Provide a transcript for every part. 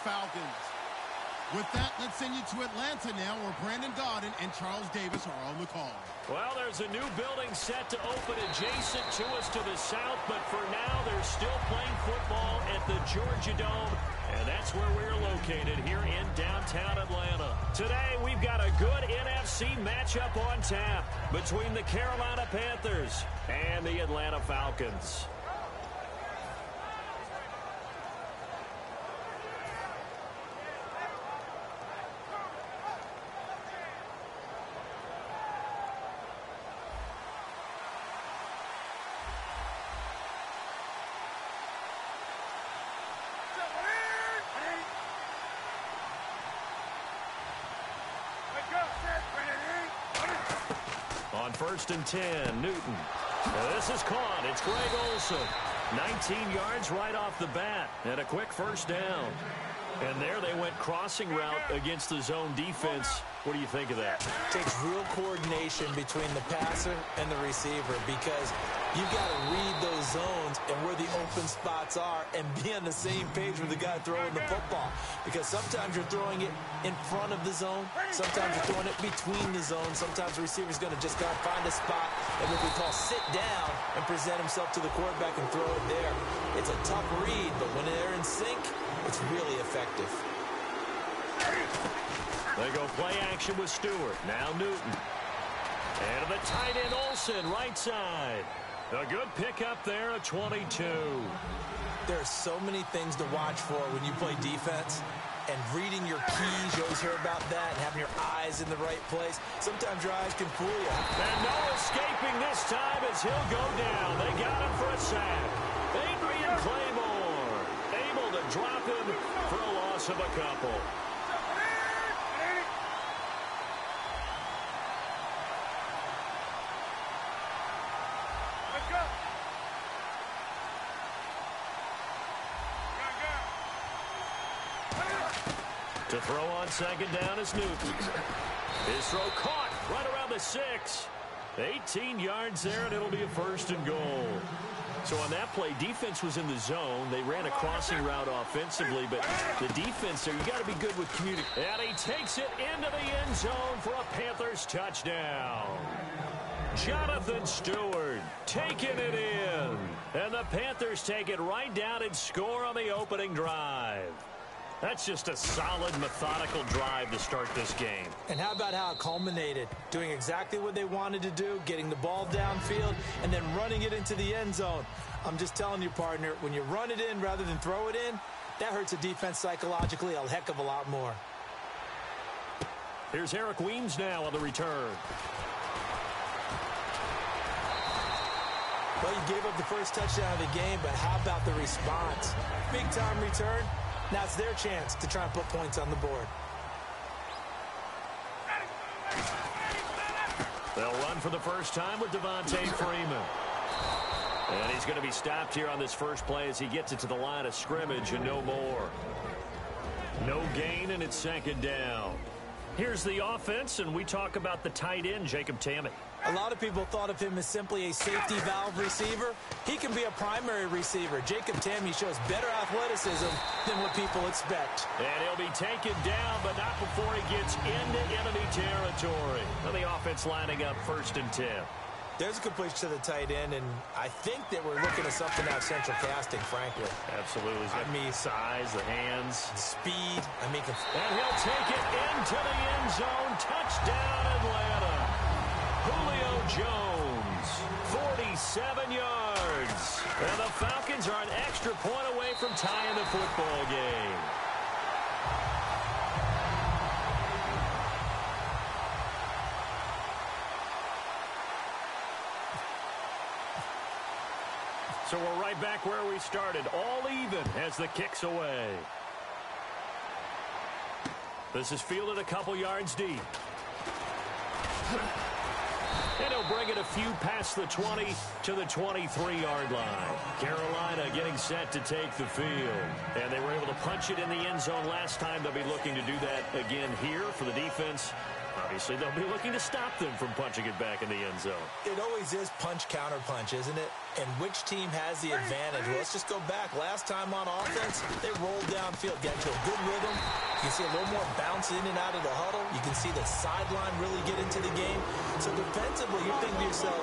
Falcons. With that, let's send you to Atlanta now, where Brandon Gaudin and Charles Davis are on the call. Well, there's a new building set to open adjacent to us to the south, but for now, they're still playing football at the Georgia Dome, and that's where we're located here in downtown Atlanta. Today, we've got a good NFC matchup on tap between the Carolina Panthers and the Atlanta Falcons. On 1st and 10, Newton. Now this is caught. It's Greg Olsen. 19 yards right off the bat and a quick first down. And there they went crossing route against the zone defense. What do you think of that? It takes real coordination between the passer and the receiver, because you've got to read those zones and where the open spots are and be on the same page with the guy throwing the football. Because sometimes you're throwing it in front of the zone. Sometimes you're throwing it between the zones. Sometimes the receiver's going to just got to find a spot and what we call sit down and present himself to the quarterback and throw it there. It's a tough read, but when they're in sync, it's really effective. They go play action with Stewart. Now Newton. And the tight end Olsen, right side. A good pickup there at 22. There are so many things to watch for when you play defense. And reading your keys, you always hear about that, and having your eyes in the right place. Sometimes your eyes can fool you. And no escaping this time as he'll go down. They got him for a sack. Adrian Claymore able to drop him for a loss of a couple. To throw on second down is Newton. His throw caught right around the 6. 18 yards there, and it'll be a 1st and goal. So on that play, defense was in the zone. They ran a crossing route offensively, but the defense there, you got to be good with communication. And he takes it into the end zone for a Panthers touchdown. Jonathan Stewart taking it in. And the Panthers take it right down and score on the opening drive. That's just a solid, methodical drive to start this game. And how about how it culminated? Doing exactly what they wanted to do, getting the ball downfield, and then running it into the end zone. I'm just telling you, partner, when you run it in rather than throw it in, that hurts a defense psychologically a heck of a lot more. Here's Eric Weems now on the return. Well, you gave up the first touchdown of the game, but how about the response? Big-time return. Now it's their chance to try and put points on the board. They'll run for the first time with Devontae Freeman. And he's going to be stopped here on this first play as he gets it to the line of scrimmage and no more. No gain, and it's second down. Here's the offense, and we talk about the tight end, Jacob Tamme. A lot of people thought of him as simply a safety valve receiver. He can be a primary receiver. Jacob Tamme shows better athleticism than what people expect. And he'll be taken down, but not before he gets into enemy territory. And the offense lining up 1st and 10. There's a completion to the tight end, and I think that we're looking at something out of central casting, frankly. Absolutely. I mean, size, the hands. The speed. And he'll take it into the end zone. Touchdown, Atlanta. Julio Jones, 47 yards. And the Falcons are an extra point away from tying the football game. So we're right back where we started, all even as the kick's away. This is fielded a couple yards deep. And he'll bring it a few past the 20 to the 23-yard line. Carolina getting set to take the field. And they were able to punch it in the end zone last time. They'll be looking to do that again here for the defense. Obviously, they'll be looking to stop them from punching it back in the end zone. It always is punch-counter-punch, isn't it? And which team has the advantage? Well, let's just go back. Last time on offense, they rolled downfield, get into a good rhythm. You can see a little more bounce in and out of the huddle. You can see the sideline really get into the game. So defensively, you're thinking to yourself,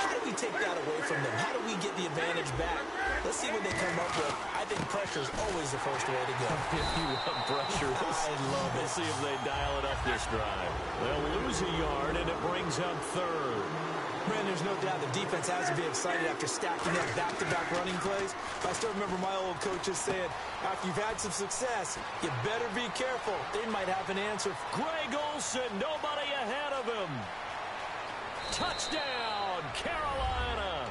how do we take that away from them? How do we get the advantage back? Let's see what they come up with. I think pressure is always the first way to go. If you want pressure, I love it. We'll see if they dial it up this drive. They'll lose a yard, and it brings up third. Man, there's no doubt the defense has to be excited after stacking up back-to-back running plays. I still remember my old coaches saying, after you've had some success, you better be careful. They might have an answer. Greg Olsen, nobody ahead of him. Touchdown, Carolina.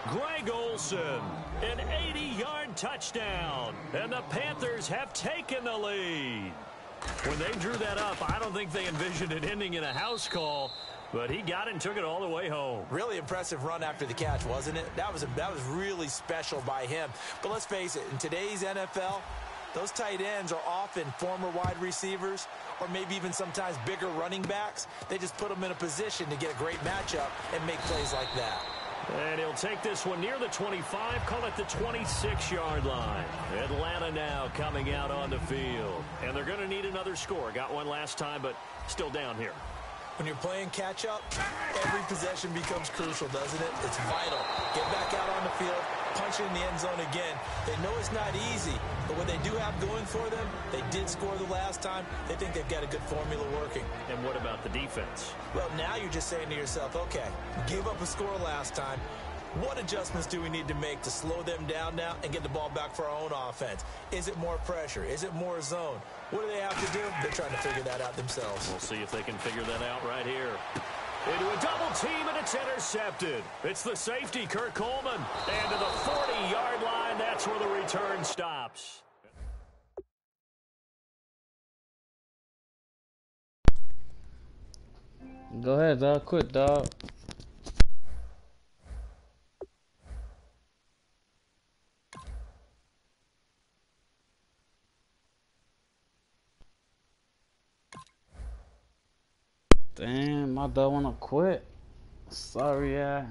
Greg Olsen, an 80-yard touchdown. And the Panthers have taken the lead. When they drew that up, I don't think they envisioned it ending in a house call. But he got it and took it all the way home. Really impressive run after the catch, wasn't it? That was really special by him. But let's face it, in today's NFL, those tight ends are often former wide receivers or maybe even sometimes bigger running backs. They just put them in a position to get a great matchup and make plays like that. And he'll take this one near the 25, call it the 26-yard line. Atlanta now coming out on the field. And they're going to need another score. Got one last time, but still down here. When you're playing catch-up, every possession becomes crucial, doesn't it? It's vital. Get back out on the field, punch it in the end zone again. They know it's not easy, but what they do have going for them, they did score the last time. They think they've got a good formula working. And what about the defense? Well, now you're just saying to yourself, okay, gave up a score last time. What adjustments do we need to make to slow them down now and get the ball back for our own offense? Is it more pressure? Is it more zone? What do they have to do? They're trying to figure that out themselves. We'll see if they can figure that out right here. Into a double team, and it's intercepted. It's the safety, Kurt Coleman. And to the 40-yard line, that's where the return stops. Go ahead, dog. Quit, dog. Damn, my dog wanna quit. Sorry, yeah.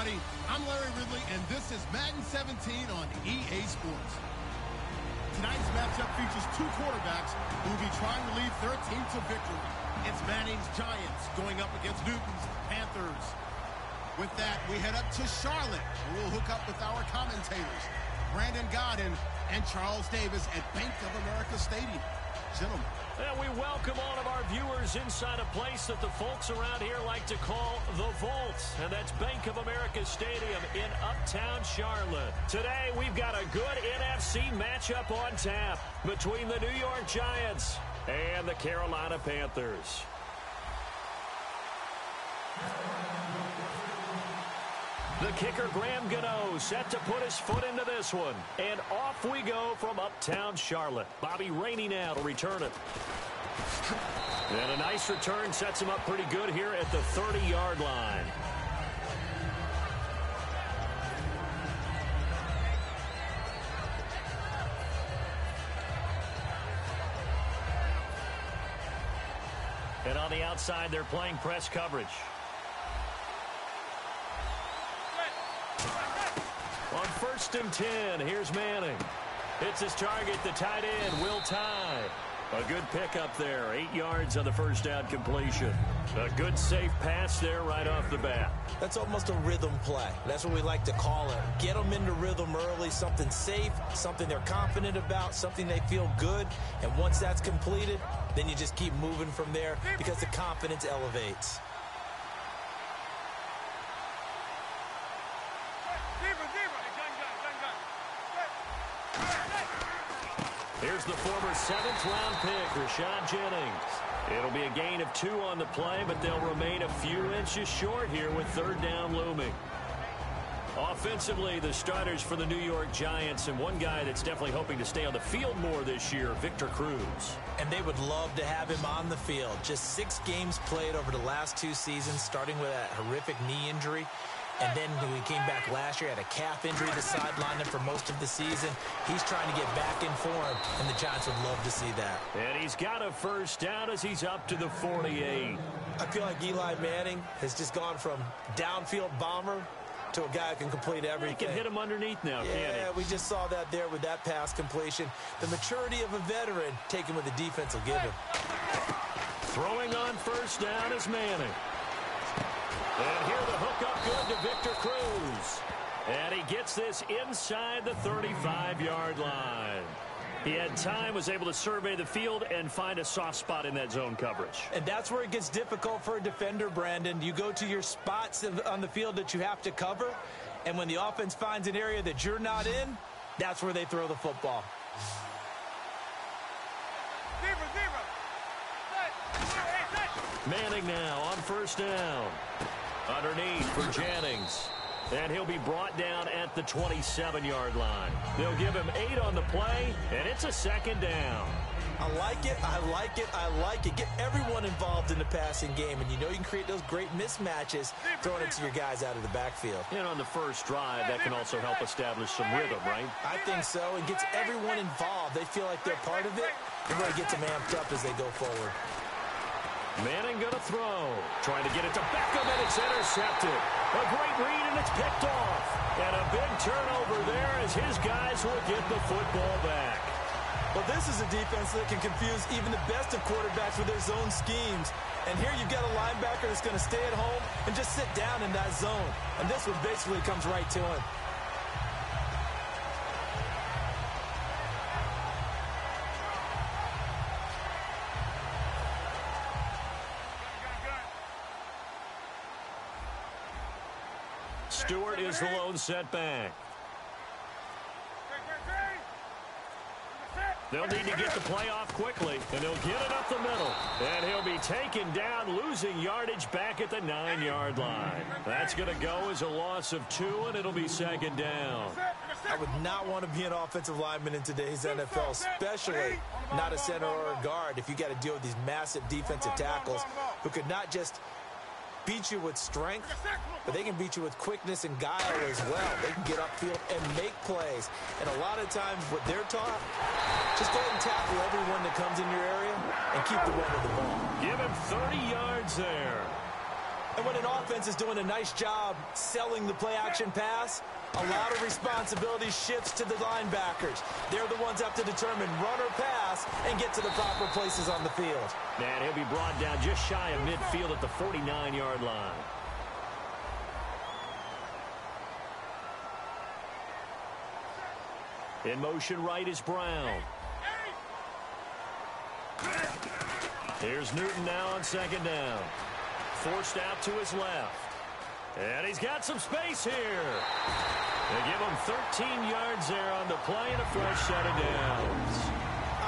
everybody. I'm Larry Ridley, and this is Madden 17 on EA Sports. Tonight's matchup features two quarterbacks who will be trying to lead their team to victory. It's Manning's Giants going up against Newton's Panthers. With that, we head up to Charlotte, where we'll hook up with our commentators, Brandon Godden and Charles Davis at Bank of America Stadium. Gentlemen. And we welcome all of our viewers inside a place that the folks around here like to call the Vault. And that's Bank of America Stadium in Uptown Charlotte. Today, we've got a good NFC matchup on tap between the New York Giants and the Carolina Panthers. The kicker, Graham Gano, set to put his foot into this one. And off we go from Uptown Charlotte. Bobby Rainey now to return it. And a nice return sets him up pretty good here at the 30-yard line. And on the outside, they're playing press coverage. On 1st and 10, here's Manning. Hits his target, the tight end, Will Tye. A good pickup there, 8 yards on the first down completion. A good safe pass there right off the bat. That's almost a rhythm play. That's what we like to call it. Get them into rhythm early, something safe, something they're confident about, something they feel good. And once that's completed, then you just keep moving from there because the confidence elevates. Here's the former 7th-round pick, Rashad Jennings. It'll be a gain of 2 on the play, but they'll remain a few inches short here with 3rd down looming. Offensively, the starters for the New York Giants, and one guy that's definitely hoping to stay on the field more this year, Victor Cruz. And they would love to have him on the field. Just 6 games played over the last 2 seasons, starting with that horrific knee injury. And then when he came back last year, had a calf injury that sidelined him for most of the season. He's trying to get back in form, and the Giants would love to see that. And he's got a first down as he's up to the 48. I feel like Eli Manning has just gone from downfield bomber to a guy who can complete everything. He can hit him underneath now, can't he? Yeah, we just saw that there with that pass completion. The maturity of a veteran taken with the defense will give him. Throwing on first down is Manning. And here the hook up good to Victor Cruz. And he gets this inside the 35-yard line. He had time, was able to survey the field and find a soft spot in that zone coverage. And that's where it gets difficult for a defender, Brandon. You go to your spots on the field that you have to cover, and when the offense finds an area that you're not in, that's where they throw the football. Manning now on first down. Underneath for Jennings. And he'll be brought down at the 27-yard line. They'll give him 8 on the play, and it's a 2nd down. I like it, I like it, I like it. Get everyone involved in the passing game, and you know you can create those great mismatches throwing it to your guys out of the backfield. And on the first drive, that can also help establish some rhythm, right? I think so. It gets everyone involved. They feel like they're part of it. It really gets them amped up as they go forward. Manning going to throw. Trying to get it to Beckham, and it's intercepted. A great read, and it's picked off. And a big turnover there as his guys will get the football back. Well, this is a defense that can confuse even the best of quarterbacks with their zone schemes. And here you've got a linebacker that's going to stay at home and just sit down in that zone. And this one basically comes right to him. Stewart is the lone setback. They'll need to get the play off quickly, and they'll get it up the middle. And he'll be taken down, losing yardage back at the 9-yard line. That's going to go as a loss of 2, and it'll be 2nd down. I would not want to be an offensive lineman in today's NFL, especially not a center or a guard, if you got to deal with these massive defensive tackles who could not just beat you with strength, but they can beat you with quickness and guile as well. They can get upfield and make plays. And a lot of times what they're taught, just go ahead and tackle everyone that comes in your area and keep the run of the ball. Give him 30 yards there. And when an offense is doing a nice job selling the play-action pass, a lot of responsibility shifts to the linebackers. They're the ones that have to determine run or pass and get to the proper places on the field. Man, he'll be brought down just shy of midfield at the 49-yard line. In motion right is Brown. Here's Newton now on second down. Forced out to his left. And he's got some space here. They give him 13 yards there on the play and a fresh set of downs.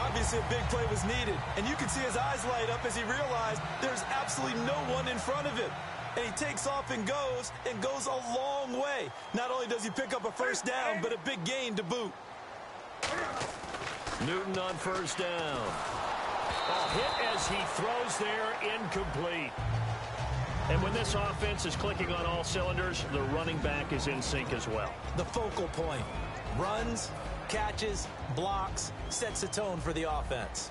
Obviously, a big play was needed, and you can see his eyes light up as he realized there's absolutely no one in front of him. And he takes off and goes a long way. Not only does he pick up a first down, but a big gain to boot. Newton on first down. A hit as he throws there, incomplete. And when this offense is clicking on all cylinders, the running back is in sync as well. The focal point. Runs, catches, blocks, sets the tone for the offense.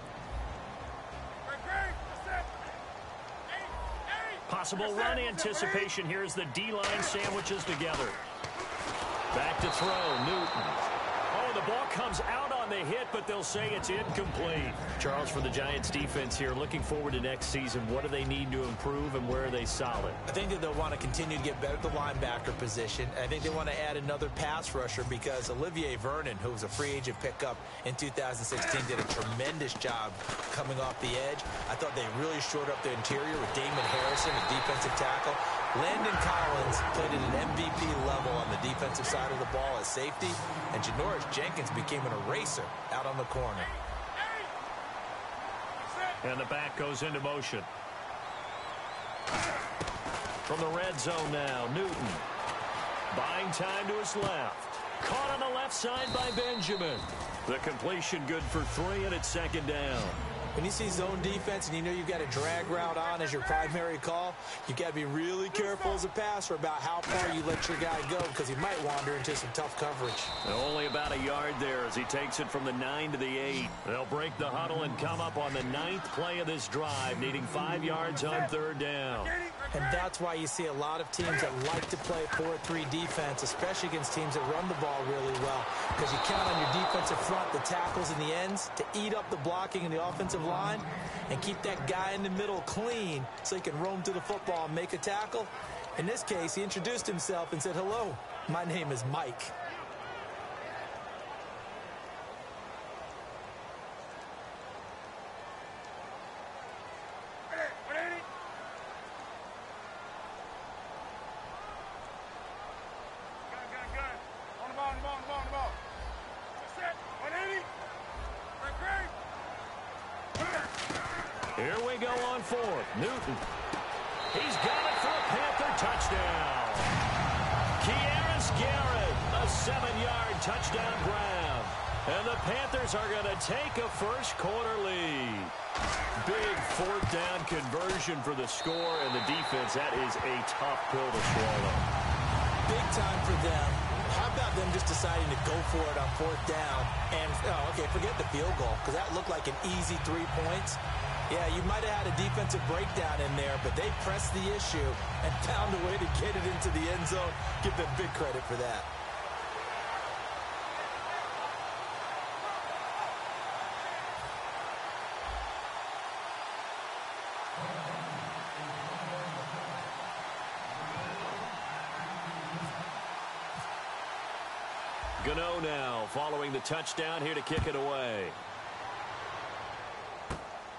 Possible run anticipation here as the D-line sandwiches together. Back to throw, Newton. Oh, the ball comes out on the hit, but they'll say it's incomplete. Charles, for the Giants defense here, looking forward to next season, what do they need to improve and where are they solid? I think that they'll want to continue to get better at the linebacker position. I think they want to add another pass rusher because Olivier Vernon, who was a free agent pickup in 2016, did a tremendous job coming off the edge. I thought they really shored up the interior with Damon Harrison, a defensive tackle. Landon Collins played at an MVP level on the defensive side of the ball as safety, and Janoris Jenkins became an eraser out on the corner. And the back goes into motion. From the red zone now, Newton. Buying time to his left. Caught on the left side by Benjamin. The completion good for 3, and it's second down. When you see zone defense and you know you've got a drag route on as your primary call, you've got to be really careful as a passer about how far you let your guy go because he might wander into some tough coverage. And only about a yard there as he takes it from the 9 to the 8. They'll break the huddle and come up on the 9th play of this drive, needing 5 yards on third down. And that's why you see a lot of teams that like to play 4-3 defense, especially against teams that run the ball really well, because you count on your defensive front, the tackles and the ends, to eat up the blocking in the offensive line and keep that guy in the middle clean so he can roam to the football and make a tackle. In this case, he introduced himself and said, "Hello, my name is Mike." Here we go on fourth. Newton. He's got it for a Panther touchdown. Kearis Garrett, a 7-yard touchdown grab. And the Panthers are going to take a first-quarter lead. Big fourth down conversion for the score, and the defense, that is a tough pill to swallow. Big time for them. How about them just deciding to go for it on fourth down? And, okay, forget the field goal, because that looked like an easy 3 points. Yeah, you might have had a defensive breakdown in there, but they pressed the issue and found a way to get it into the end zone. Give them big credit for that. Gano now following the touchdown here to kick it away.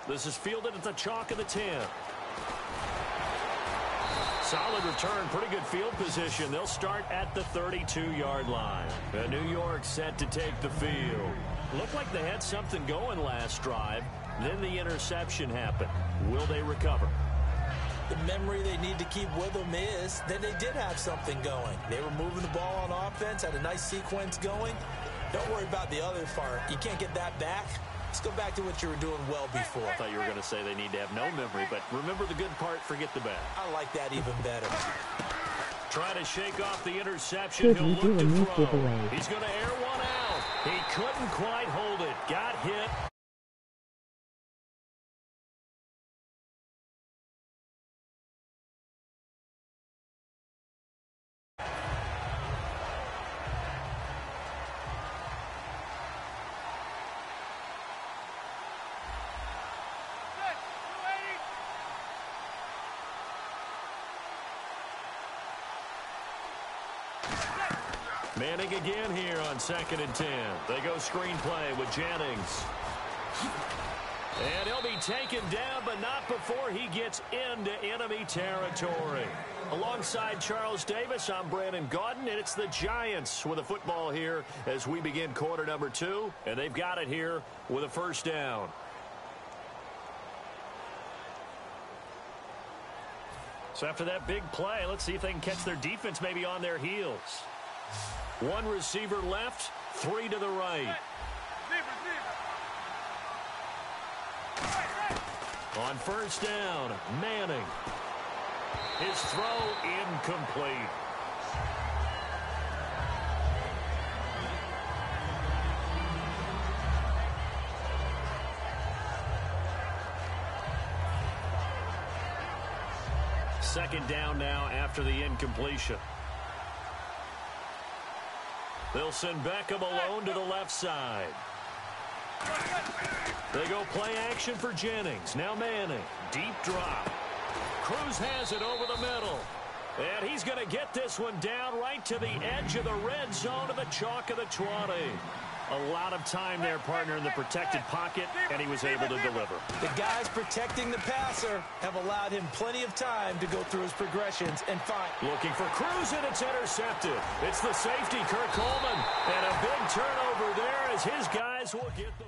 This is fielded at the chalk of the 10. Solid return, pretty good field position. They'll start at the 32-yard line. And New York set to take the field. Looked like they had something going last drive. Then the interception happened. Will they recover? The memory they need to keep with them is that they did have something going. They were moving the ball on offense, had a nice sequence going. Don't worry about the other part. You can't get that back. Let's go back to what you were doing well before. I thought you were going to say they need to have no memory, but remember the good part, forget the bad. I like that even better. Trying to shake off the interception. He'll look to throw. He's going to air one out. He couldn't quite hold it. Got hit. Manning again here on 2nd and 10. They go screenplay with Jennings. And he'll be taken down, but not before he gets into enemy territory. Alongside Charles Davis, I'm Brandon Gaudin, and it's the Giants with a football here as we begin quarter number 2, and they've got it here with a first down. So after that big play, let's see if they can catch their defense maybe on their heels. One receiver left, 3 to the right. On first down, Manning. His throw incomplete. Second down now after the incompletion. They'll send Beckham alone to the left side. They go play action for Jennings. Now Manning. Deep drop. Cruz has it over the middle. And he's going to get this one down right to the edge of the red zone of the chalk of the 20. A lot of time there, partner, in the protected pocket, and he was able to deliver. The guys protecting the passer have allowed him plenty of time to go through his progressions and find. Looking for Cruz, and it's intercepted. It's the safety, Kirk Coleman, and a big turnover there as his guys will get the...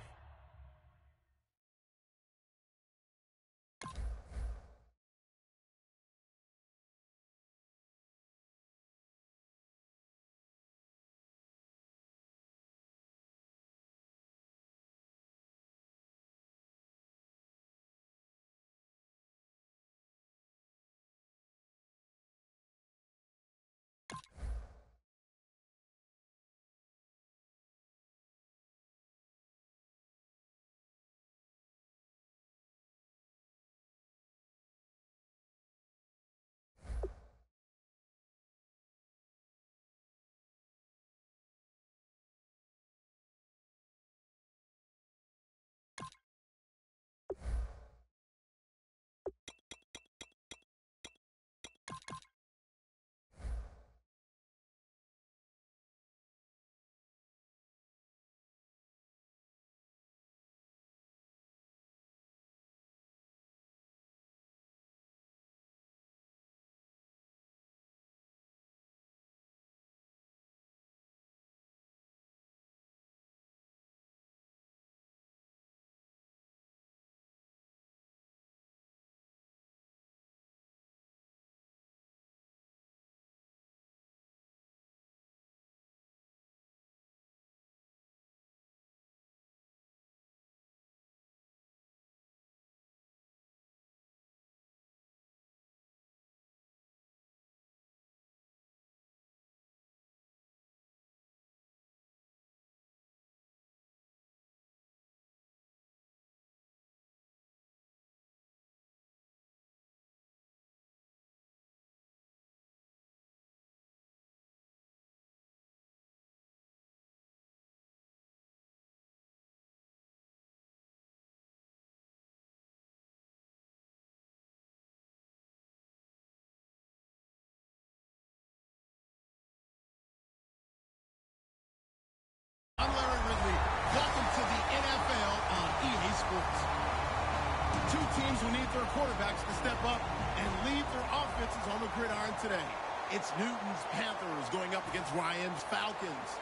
Two teams who need their quarterbacks to step up and lead their offenses on the gridiron today. It's Newton's Panthers going up against Ryan's Falcons.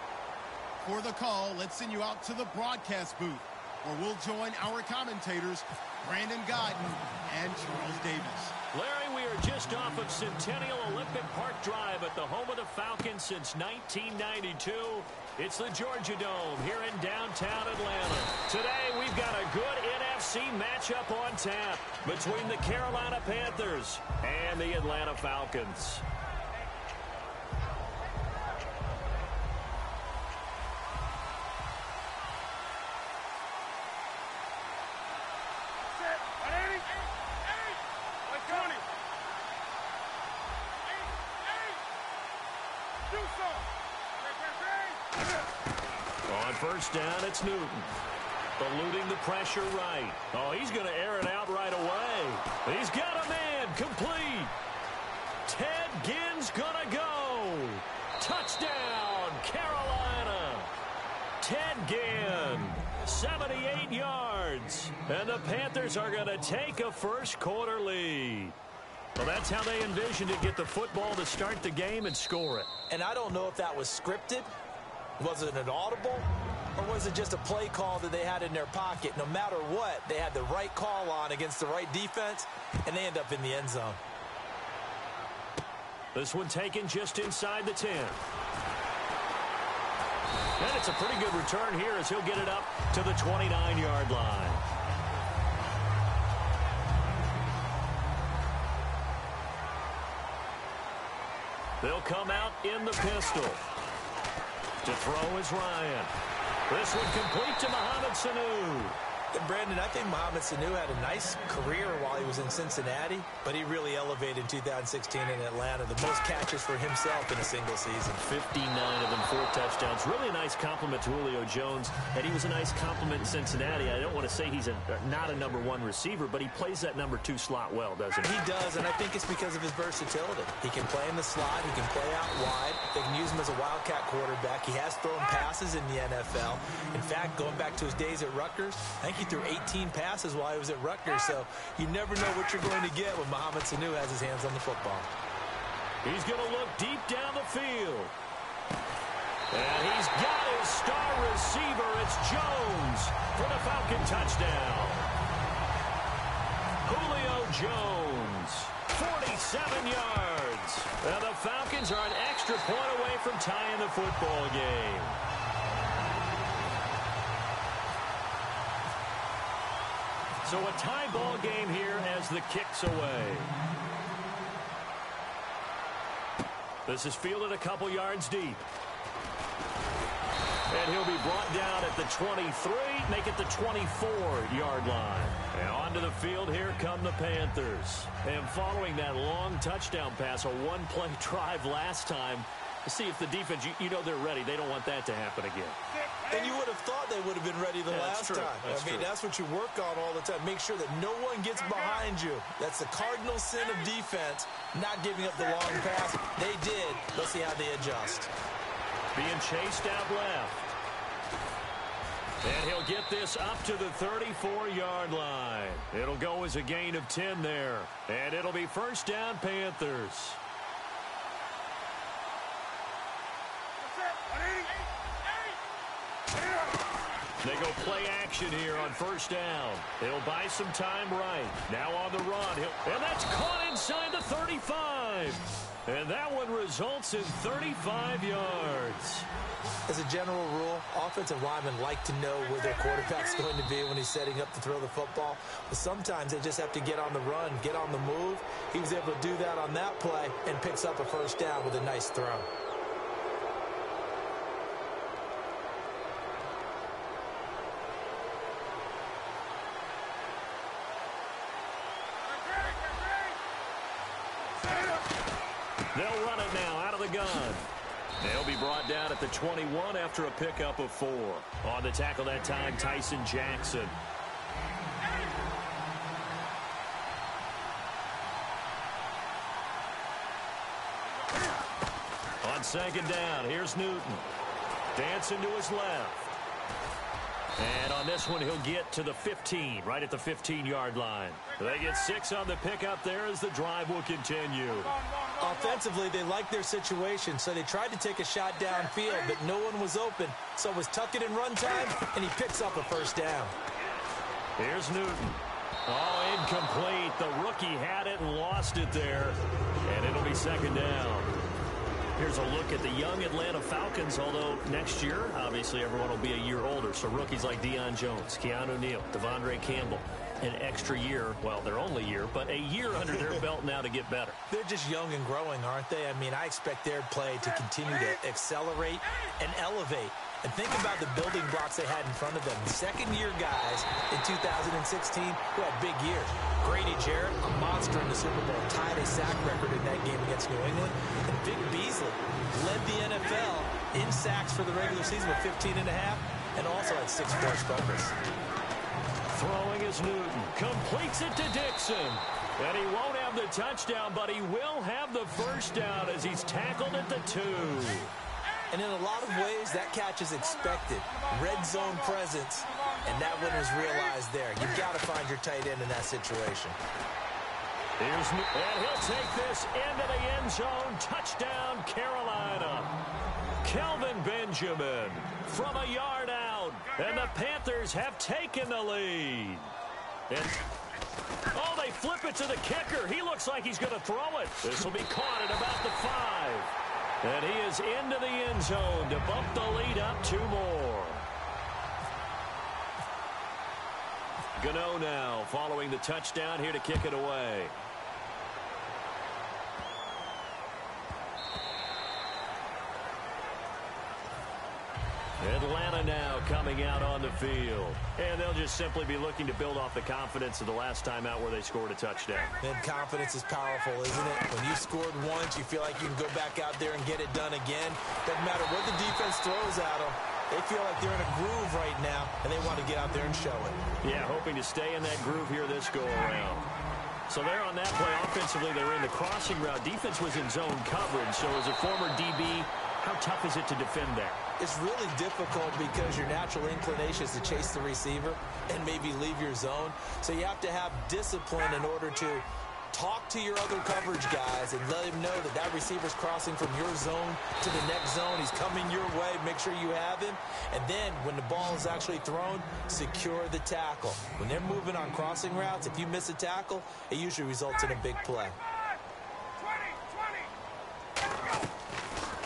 For the call, let's send you out to the broadcast booth, where we'll join our commentators, Brandon Gaudin and Charles Davis. Larry, we are just off of Centennial Olympic Park Drive at the home of the Falcons since 1992. It's the Georgia Dome here in downtown Atlanta. Today, we've got a good NFC matchup on tap between the Carolina Panthers and the Atlanta Falcons. On first down, it's Newton. Eluding the pressure right. Oh, he's going to air it out right away. He's got a man complete. Ted Ginn's going to go. Touchdown, Carolina. Ted Ginn, 78 yards. And the Panthers are going to take a first-quarter lead. Well, that's how they envisioned it, get the football to start the game and score it. And I don't know if that was scripted. Was it an audible? Or was it just a play call that they had in their pocket? No matter what, they had the right call on against the right defense, and they end up in the end zone. This one taken just inside the 10. And it's a pretty good return here as he'll get it up to the 29-yard line. They'll come out in the pistol. To throw is Ryan. This one complete to Mohamed Sanu. And Brandon, I think Mohamed Sanu had a nice career while he was in Cincinnati, but he really elevated in 2016 in Atlanta. The most catches for himself in a single season. 59 of them, 4 touchdowns. Really a nice compliment to Julio Jones, and he was a nice compliment in Cincinnati. I don't want to say he's not a number 1 receiver, but he plays that number 2 slot well, doesn't he? He does, and I think it's because of his versatility. He can play in the slot. He can play out wide. They can use him as a wildcat quarterback. He has thrown passes in the NFL. In fact, going back to his days at Rutgers, I think he threw 18 passes while he was at Rutgers, so you never know what you're going to get when Mohamed Sanu has his hands on the football. He's going to look deep down the field. And he's got his star receiver. It's Jones for the Falcon touchdown. Julio Jones, 47 yards. And the Falcons are an extra point away from tying the football game. So a tie ball game here as the kick's away. This is fielded a couple yards deep. And he'll be brought down at the 23, make it the 24-yard line. And onto the field, here come the Panthers. And following that long touchdown pass, a one-play drive last time, to see if the defense, you know they're ready. They don't want that to happen again. And you would have thought they would have been ready the last time. That's what you work on all the time. Make sure that no one gets behind you. That's the cardinal sin of defense, not giving up the long pass. They did. Let's see how they adjust. Being chased out left. And he'll get this up to the 34-yard line. It'll go as a gain of 10 there. And it'll be first down, Panthers. They go play action here on first down. They'll buy some time right. Now on the run. And that's caught inside the 35. And that one results in 35 yards. As a general rule, offensive linemen like to know where their quarterback's going to be when he's setting up to throw the football. But sometimes they just have to get on the run, get on the move. He was able to do that on that play and picks up a first down with a nice throw. They'll run it now out of the gun. They'll be brought down at the 21 after a pickup of 4. On the tackle that time, Tyson Jackson. On second down, here's Newton. Dancing to his left. And on this one, he'll get to the 15, right at the 15-yard line. They get 6 on the pickup there as the drive will continue. Offensively, they like their situation, so they tried to take a shot downfield, but no one was open. So it was tuck it in run time, and he picks up a first down. Here's Newton. Oh, incomplete. The rookie had it and lost it there, and it'll be second down. Here's a look at the young Atlanta Falcons, although next year, obviously, everyone will be a year older. So rookies like Deion Jones, Keanu Neal, Devondre Campbell, an extra year, well, their only year, but a year under their belt now to get better. They're just young and growing, aren't they? I mean, I expect their play to continue to accelerate and elevate. And think about the building blocks they had in front of them. Second-year guys in 2016 who had big years. Grady Jarrett, a monster in the Super Bowl, tied a sack record in that game against New England. And Vic Beasley led the NFL in sacks for the regular season with 15.5 and also had 6 forced fumbles. Throwing is Newton. Completes it to Dixon. And he won't have the touchdown, but he will have the first down as he's tackled at the 2. And in a lot of ways, that catch is expected. Red zone presence, and that one was realized there. You've got to find your tight end in that situation. And he'll take this into the end zone. Touchdown, Carolina. Kelvin Benjamin from a yard out. And the Panthers have taken the lead. And oh, they flip it to the kicker. He looks like he's going to throw it. This will be caught at about the 5. And he is into the end zone to bump the lead up 2 more. Gano now following the touchdown here to kick it away. Atlanta now coming out on the field. And they'll just simply be looking to build off the confidence of the last time out where they scored a touchdown. And confidence is powerful, isn't it? When you scored once, you feel like you can go back out there and get it done again. Doesn't matter what the defense throws at them. They feel like they're in a groove right now, and they want to get out there and show it. Yeah, hoping to stay in that groove here this go-around. So there on that play, offensively, they were in the crossing route. Defense was in zone coverage. So as a former DB, how tough is it to defend that? It's really difficult because your natural inclination is to chase the receiver and maybe leave your zone. So you have to have discipline in order to talk to your other coverage guys and let him know that that receiver's crossing from your zone to the next zone. He's coming your way. Make sure you have him. And then when the ball is actually thrown, secure the tackle. When they're moving on crossing routes, if you miss a tackle, it usually results in a big play.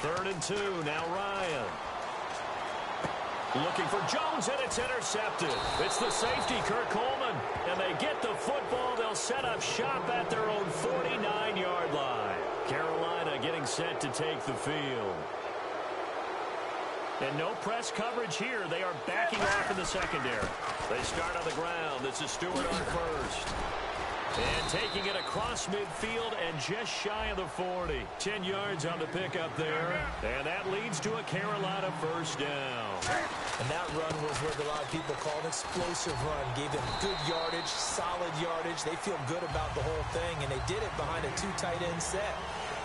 3rd and 2. Now Ryan. Looking for Jones, and it's intercepted. It's the safety, Kurt Coleman. And they get the football. They'll set up shop at their own 49-yard line. Carolina getting set to take the field. And no press coverage here. They are backing off in the secondary. They start on the ground. This is Stewart on first. And taking it across midfield and just shy of the 40. 10 yards on the pickup there. And that leads to a Carolina first down. And that run was what a lot of people call an explosive run. Gave them good yardage, solid yardage. They feel good about the whole thing, and they did it behind a 2 tight end set.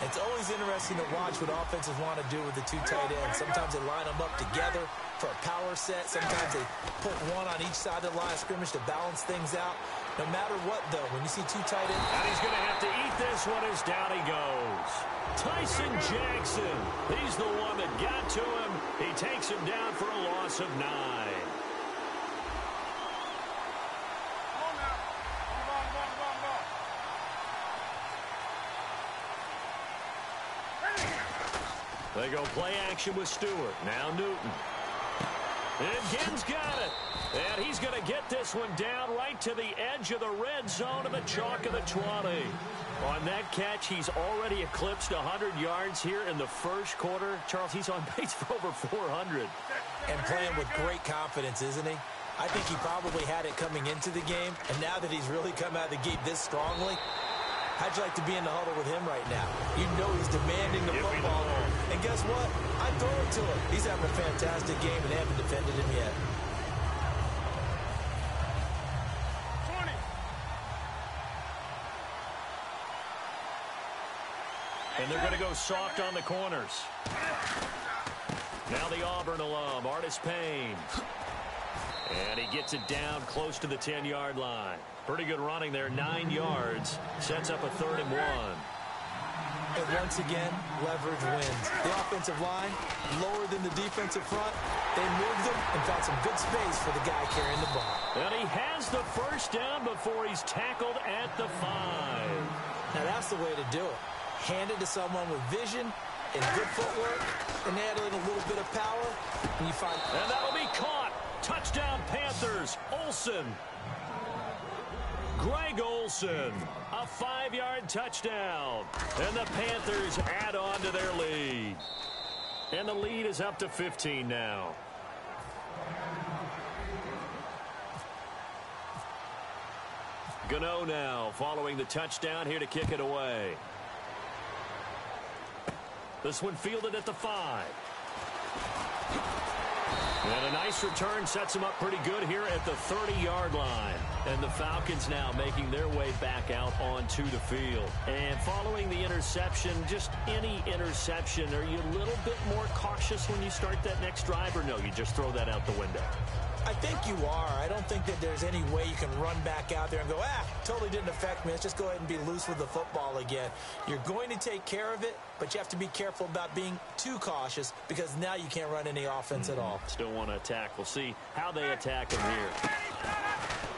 It's always interesting to watch what offenses want to do with the 2 tight ends. Sometimes they line them up together for a power set. Sometimes they put one on each side of the line of scrimmage to balance things out. No matter what, though, when you see 2 tight ends. And he's going to have to eat this one as down he goes. Tyson Jackson. He's the one that got to him. He takes him down for a loss of 9. They go play action with Stewart. Now Newton. And Ginn's got it. And he's going to get this one down right to the edge of the red zone of the chalk of the 20. On that catch, he's already eclipsed 100 yards here in the first quarter. Charles, he's on pace for over 400. And playing with great confidence, isn't he? I think he probably had it coming into the game. And now that he's really come out of the gate this strongly, how'd you like to be in the huddle with him right now? You know he's demanding the football. And guess what? I throw it to him. He's having a fantastic game, and they haven't defended him yet. 20. And they're going to go soft on the corners. Now the Auburn alum, Artis Payne. And he gets it down close to the 10-yard line. Pretty good running there, 9 yards. Sets up a 3rd and 1. And once again, leverage wins. The offensive line, lower than the defensive front. They moved them and found some good space for the guy carrying the ball. And he has the first down before he's tackled at the 5. Now that's the way to do it. Hand it to someone with vision and good footwork, and add in a little bit of power, and you find... And that'll be caught. Touchdown Panthers. Olsen. Greg Olsen, a 5-yard touchdown. And the Panthers add on to their lead. And the lead is up to 15 now. Gano now following the touchdown here to kick it away. This one fielded at the 5. And a nice return sets them up pretty good here at the 30-yard line. And the Falcons now making their way back out onto the field. And following the interception, just any interception, are you a little bit more cautious when you start that next drive, or no, you just throw that out the window? I think you are. I don't think that there's any way you can run back out there and go, totally didn't affect me. Let's just go ahead and be loose with the football again. You're going to take care of it, but you have to be careful about being too cautious because now you can't run any offense at all. Still want to attack. We'll see how they attack him here.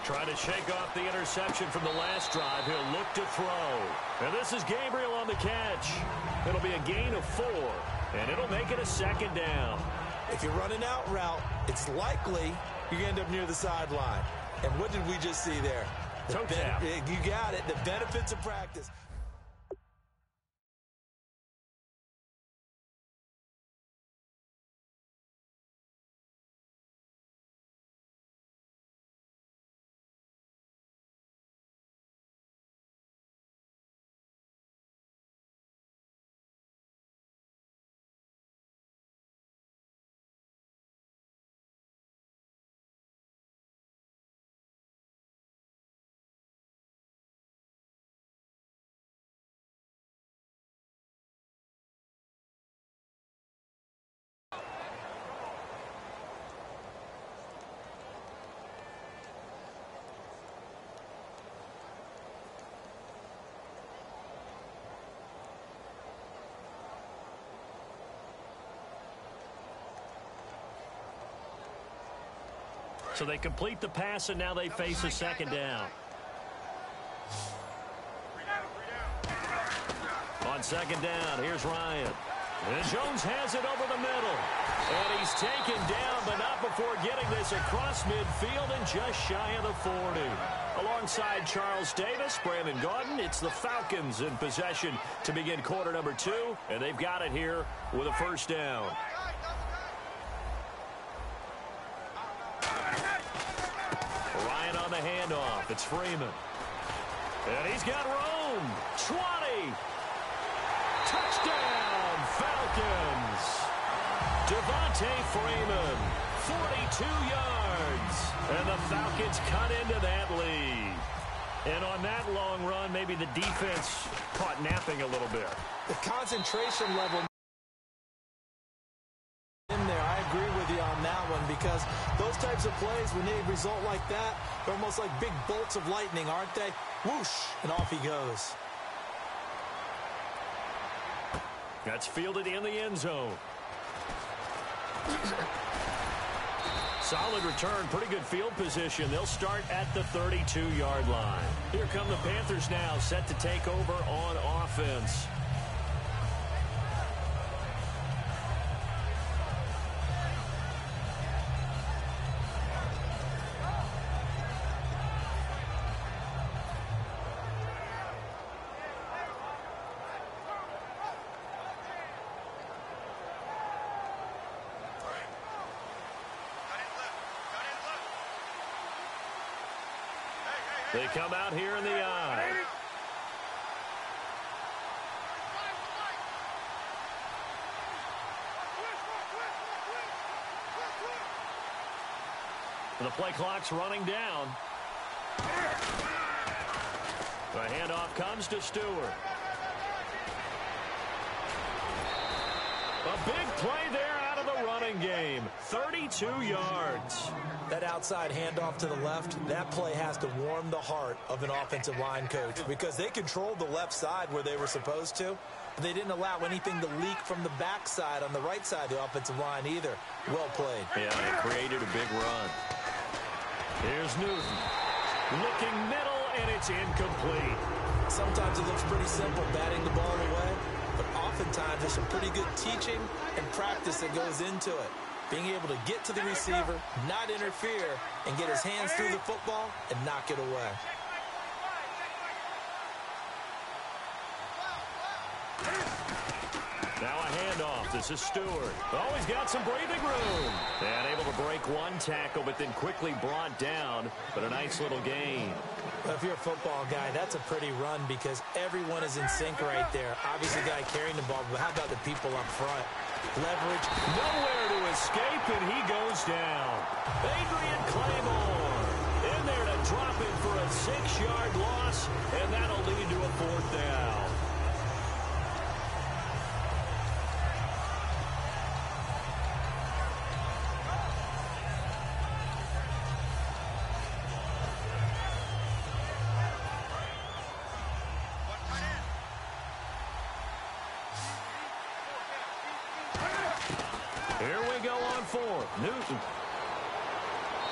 Trying to shake off the interception from the last drive. He'll look to throw. And this is Gabriel on the catch. It'll be a gain of 4, and it'll make it a second down. If you're running out route, it's likely you're going to end up near the sideline. And what did we just see there? Toe tap. You got it. The benefits of practice. So they complete the pass, and now they face a second down. On second down, here's Ryan. And Jones has it over the middle. And he's taken down, but not before getting this across midfield and just shy of the 40. Alongside Charles Davis, Brandon Gaudin, it's the Falcons in possession to begin quarter number 2. And they've got it here with a first down. The handoff. It's Freeman. And he's got room. 20. Touchdown, Falcons. Devontae Freeman, 42 yards. And the Falcons cut into that lead. And on that long run, maybe the defense caught napping a little bit. The concentration level in there, I agree with you on that one, because those types of plays, when they result like that, they're almost like big bolts of lightning, aren't they? Whoosh, and off he goes. That's fielded in the end zone. Solid return, pretty good field position. They'll start at the 32-yard line. Here come the Panthers now, set to take over on offense. They come out here in the eye. The play clock's running down. The handoff comes to Stewart. A big play there out of the running game. 32 yards. That outside handoff to the left, that play has to warm the heart of an offensive line coach, because they controlled the left side where they were supposed to, but they didn't allow anything to leak from the backside on the right side of the offensive line either. Well played. Yeah, they created a big run. Here's Newton. Looking middle, and it's incomplete. Sometimes it looks pretty simple, batting the ball away, but oftentimes there's some pretty good teaching and practice that goes into it. Being able to get to the receiver, not interfere, and get his hands through the football and knock it away. Now a handoff. This is Stewart. Oh, he's got some breathing room. And able to break one tackle, but then quickly brought down. But a nice little gain. Well, if you're a football guy, that's a pretty run, because everyone is in sync right there. Obviously, the guy carrying the ball, but how about the people up front? Leverage, nowhere to escape, and he goes down. Adrian Claymore in there to drop it for a 6-yard loss, and that'll lead to a 4th down. Here we go on 4th. Newton.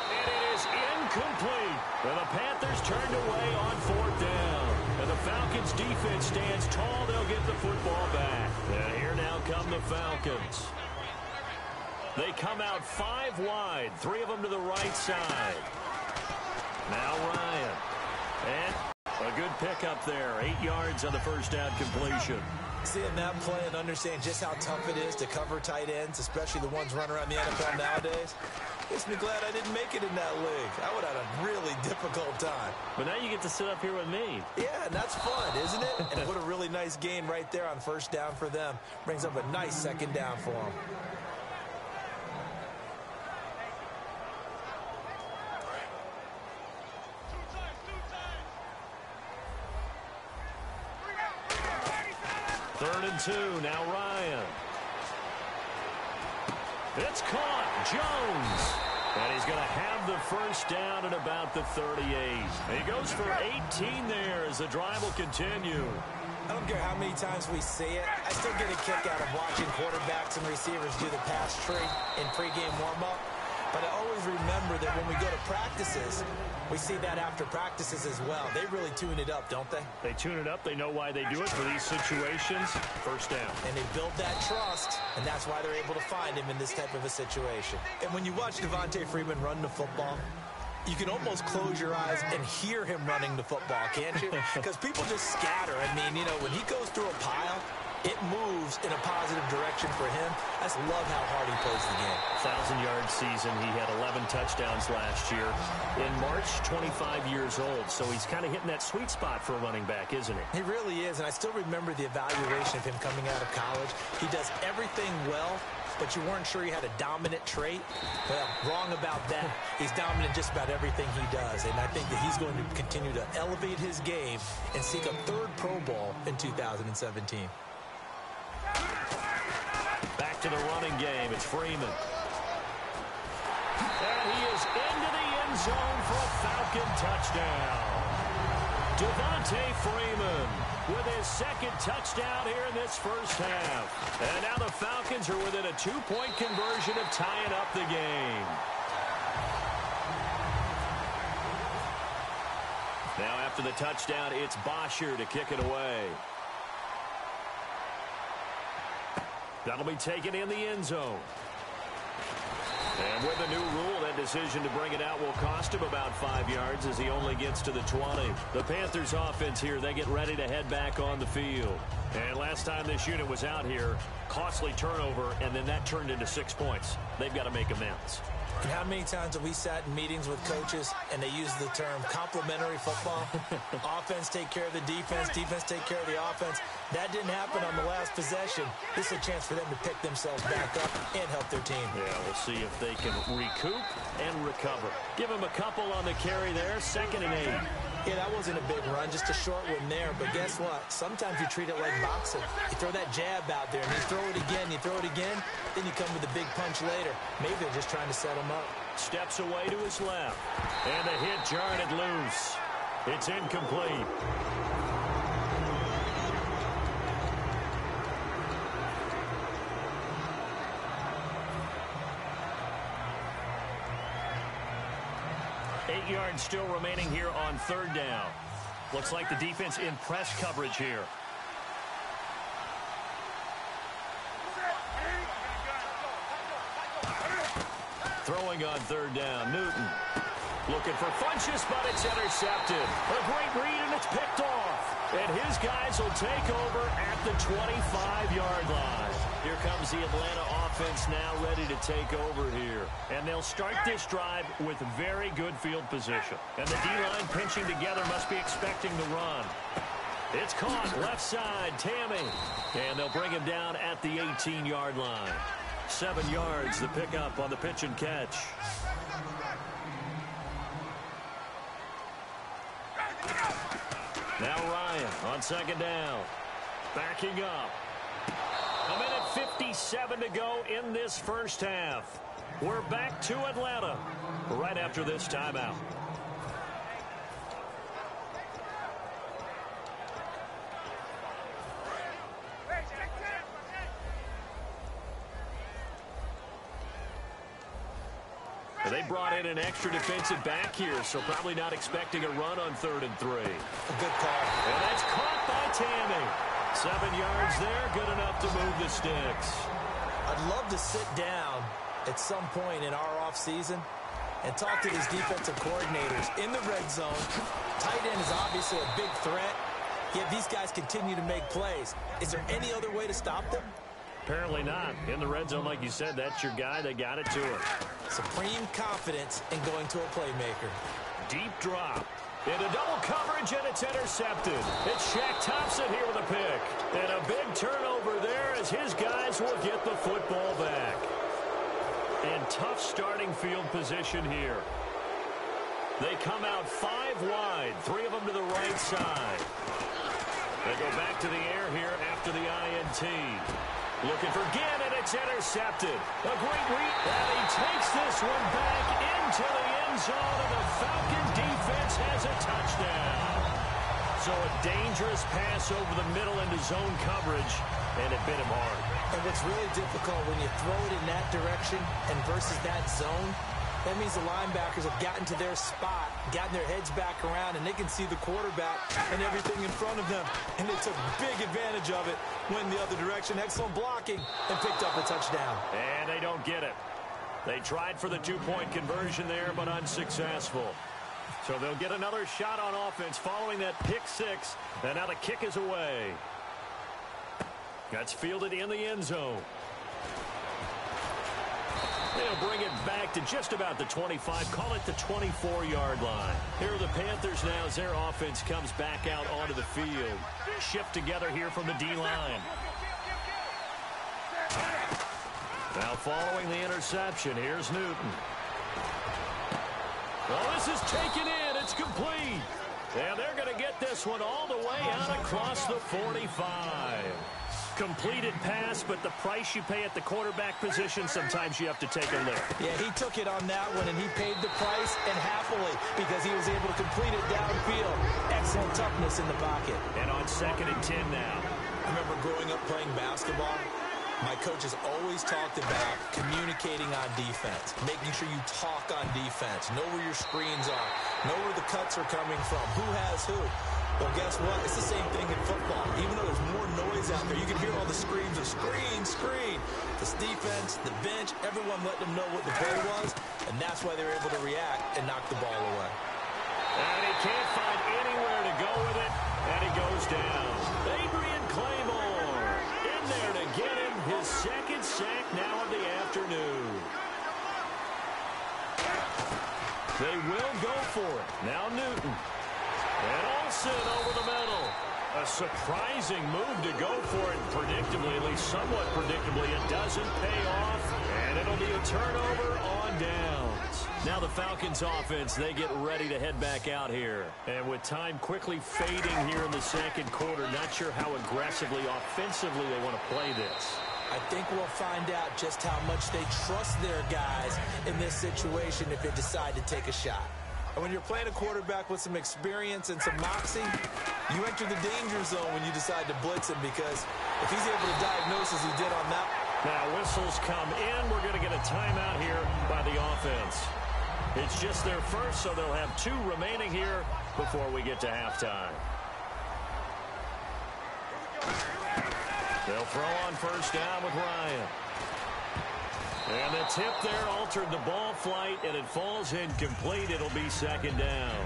And it is incomplete. And the Panthers turned away on 4th down. And the Falcons defense stands tall. They'll get the football back. And here now come the Falcons. They come out 5 wide. 3 of them to the right side. Now Ryan. And a good pickup there. 8 yards on the first down completion. Seeing that play and understanding just how tough it is to cover tight ends, especially the ones running around the NFL nowadays, makes me glad I didn't make it in that league. I would have had a really difficult time. But now you get to sit up here with me. Yeah, and that's fun, isn't it? And what a really nice gain right there on first down for them. Brings up a nice second down for them. Third and 2, now Ryan. It's caught, Jones. And he's going to have the first down at about the 38. He goes for 18 there as the drive will continue. I don't care how many times we see it. I still get a kick out of watching quarterbacks and receivers do the pass tree in pregame warm-up. But I always remember that when we go to practices, we see that after practices as well. They really tune it up, don't they? They tune it up. They know why they do it for these situations. First down. And they build that trust, and that's why they're able to find him in this type of a situation. And when you watch Devontae Freeman run the football, you can almost close your eyes and hear him running the football, can't you? Because people just scatter. I mean, you know, when he goes through a pile, it moves in a positive direction for him. I just love how hard he plays the game. 1,000-yard season. He had 11 touchdowns last year. In March, 25 years old. So he's kind of hitting that sweet spot for a running back, isn't he? He really is, and I still remember the evaluation of him coming out of college. He does everything well, but you weren't sure he had a dominant trait. Well, wrong about that. He's dominant just about everything he does, and I think that he's going to continue to elevate his game and seek a 3rd Pro Bowl in 2017. Back to the running game. It's Freeman. And he is into the end zone for a Falcon touchdown. Devontae Freeman with his 2nd touchdown here in this first half. And now the Falcons are within a 2-point conversion of tying up the game. Now after the touchdown, it's Bosher to kick it away. That'll be taken in the end zone. And with the new rule, that decision to bring it out will cost him about 5 yards as he only gets to the 20. The Panthers offense here, they get ready to head back on the field. And last time this unit was out here, costly turnover, and then that turned into 6 points. They've got to make amends. And how many times have we sat in meetings with coaches and they use the term complementary football? Offense take care of the defense, defense take care of the offense. That didn't happen on the last possession. This is a chance for them to pick themselves back up and help their team. Yeah, we'll see if they can recoup and recover. Give them a couple on the carry there, 2nd and 8. Yeah, that wasn't a big run, just a short one there. But guess what? Sometimes you treat it like boxing. You throw that jab out there, and you throw it again, then you come with a big punch later. Maybe they're just trying to set him up. Steps away to his left. And the hit jarred it loose. It's incomplete. Yards still remaining here on 3rd down. Looks like the defense in press coverage here. Throwing on 3rd down, Newton. Looking for Funchess, but it's intercepted. A great read, and it's picked off. And his guys will take over at the 25-yard line. Here comes the Atlanta offense now ready to take over here. And they'll start this drive with very good field position. And the D-line pinching together must be expecting the run. It's caught left side, Tammy. And they'll bring him down at the 18-yard line. 7 yards, the pickup on the pitch and catch. Now Ryan on second down. Backing up. 1:57 to go in this first half. We're back to Atlanta right after this timeout. They brought in an extra defensive back here, so probably not expecting a run on 3rd and 3. A good call. And that's caught by Tammy. 7 yards there, good enough to move the sticks. I'd love to sit down at some point in our offseason and talk to these defensive coordinators in the red zone. Tight end is obviously a big threat, yet these guys continue to make plays. Is there any other way to stop them? Apparently not. In the red zone, like you said, that's your guy. They got it to him. Supreme confidence in going to a playmaker. Deep drop. Into double coverage, and it's intercepted. It's Shaq Thompson here with a pick. And a big turnover there as his guys will get the football back. And tough starting field position here. They come out 5 wide, 3 of them to the right side. They go back to the air here after the INT. Looking for Ginn, and it's intercepted. A great read, and he takes this one back into the end zone, and the Falcon defense has a touchdown. So a dangerous pass over the middle into zone coverage, and it bit him hard. And what's really difficult when you throw it in that direction and versus that zone, that means the linebackers have gotten to their spot, gotten their heads back around, and they can see the quarterback and everything in front of them. And they took big advantage of it, went the other direction, excellent blocking, and picked up a touchdown. And they don't get it. They tried for the 2-point conversion there, but unsuccessful. So they'll get another shot on offense following that pick 6, and now the kick is away. That's fielded in the end zone. They'll bring it back to just about the 25, call it the 24-yard line. Here are the Panthers now as their offense comes back out onto the field. Shift together here from the D-line. Now following the interception, here's Newton. Well, this is taken in. It's complete. And they're going to get this one all the way out across the 45. Completed pass, but the price you pay at the quarterback position, sometimes you have to take a lick. Yeah, he took it on that one, and he paid the price, and happily, because he was able to complete it downfield. Excellent toughness in the pocket. And on 2nd and 10 now. I remember growing up playing basketball. My coaches always talked about communicating on defense, making sure you talk on defense, know where your screens are, know where the cuts are coming from, who has who. Well, guess what? It's the same thing in football. Even though there's more noise out there, you can hear all the screams of screen, screen. This defense, the bench, everyone let them know what the play was, and that's why they were able to react and knock the ball away. And he can't find anywhere to go with it, and he goes down. Adrian Claymore in there to get him his 2nd sack now of the afternoon. They will go for it. Now Newton. And Olsen over the middle. A surprising move to go for it. Predictably, at least somewhat predictably, it doesn't pay off. And it'll be a turnover on downs. Now the Falcons offense, they get ready to head back out here. And with time quickly fading here in the 2nd quarter, not sure how aggressively, offensively they want to play this. I think we'll find out just how much they trust their guys in this situation if they decide to take a shot. And when you're playing a quarterback with some experience and some moxie, you enter the danger zone when you decide to blitz him, because if he's able to diagnose as he did on that. Now whistles come in. We're going to get a timeout here by the offense. It's just their first, so they'll have 2 remaining here before we get to halftime. They'll throw on 1st down with Ryan. And the tip there altered the ball flight, and it falls incomplete. It'll be 2nd down.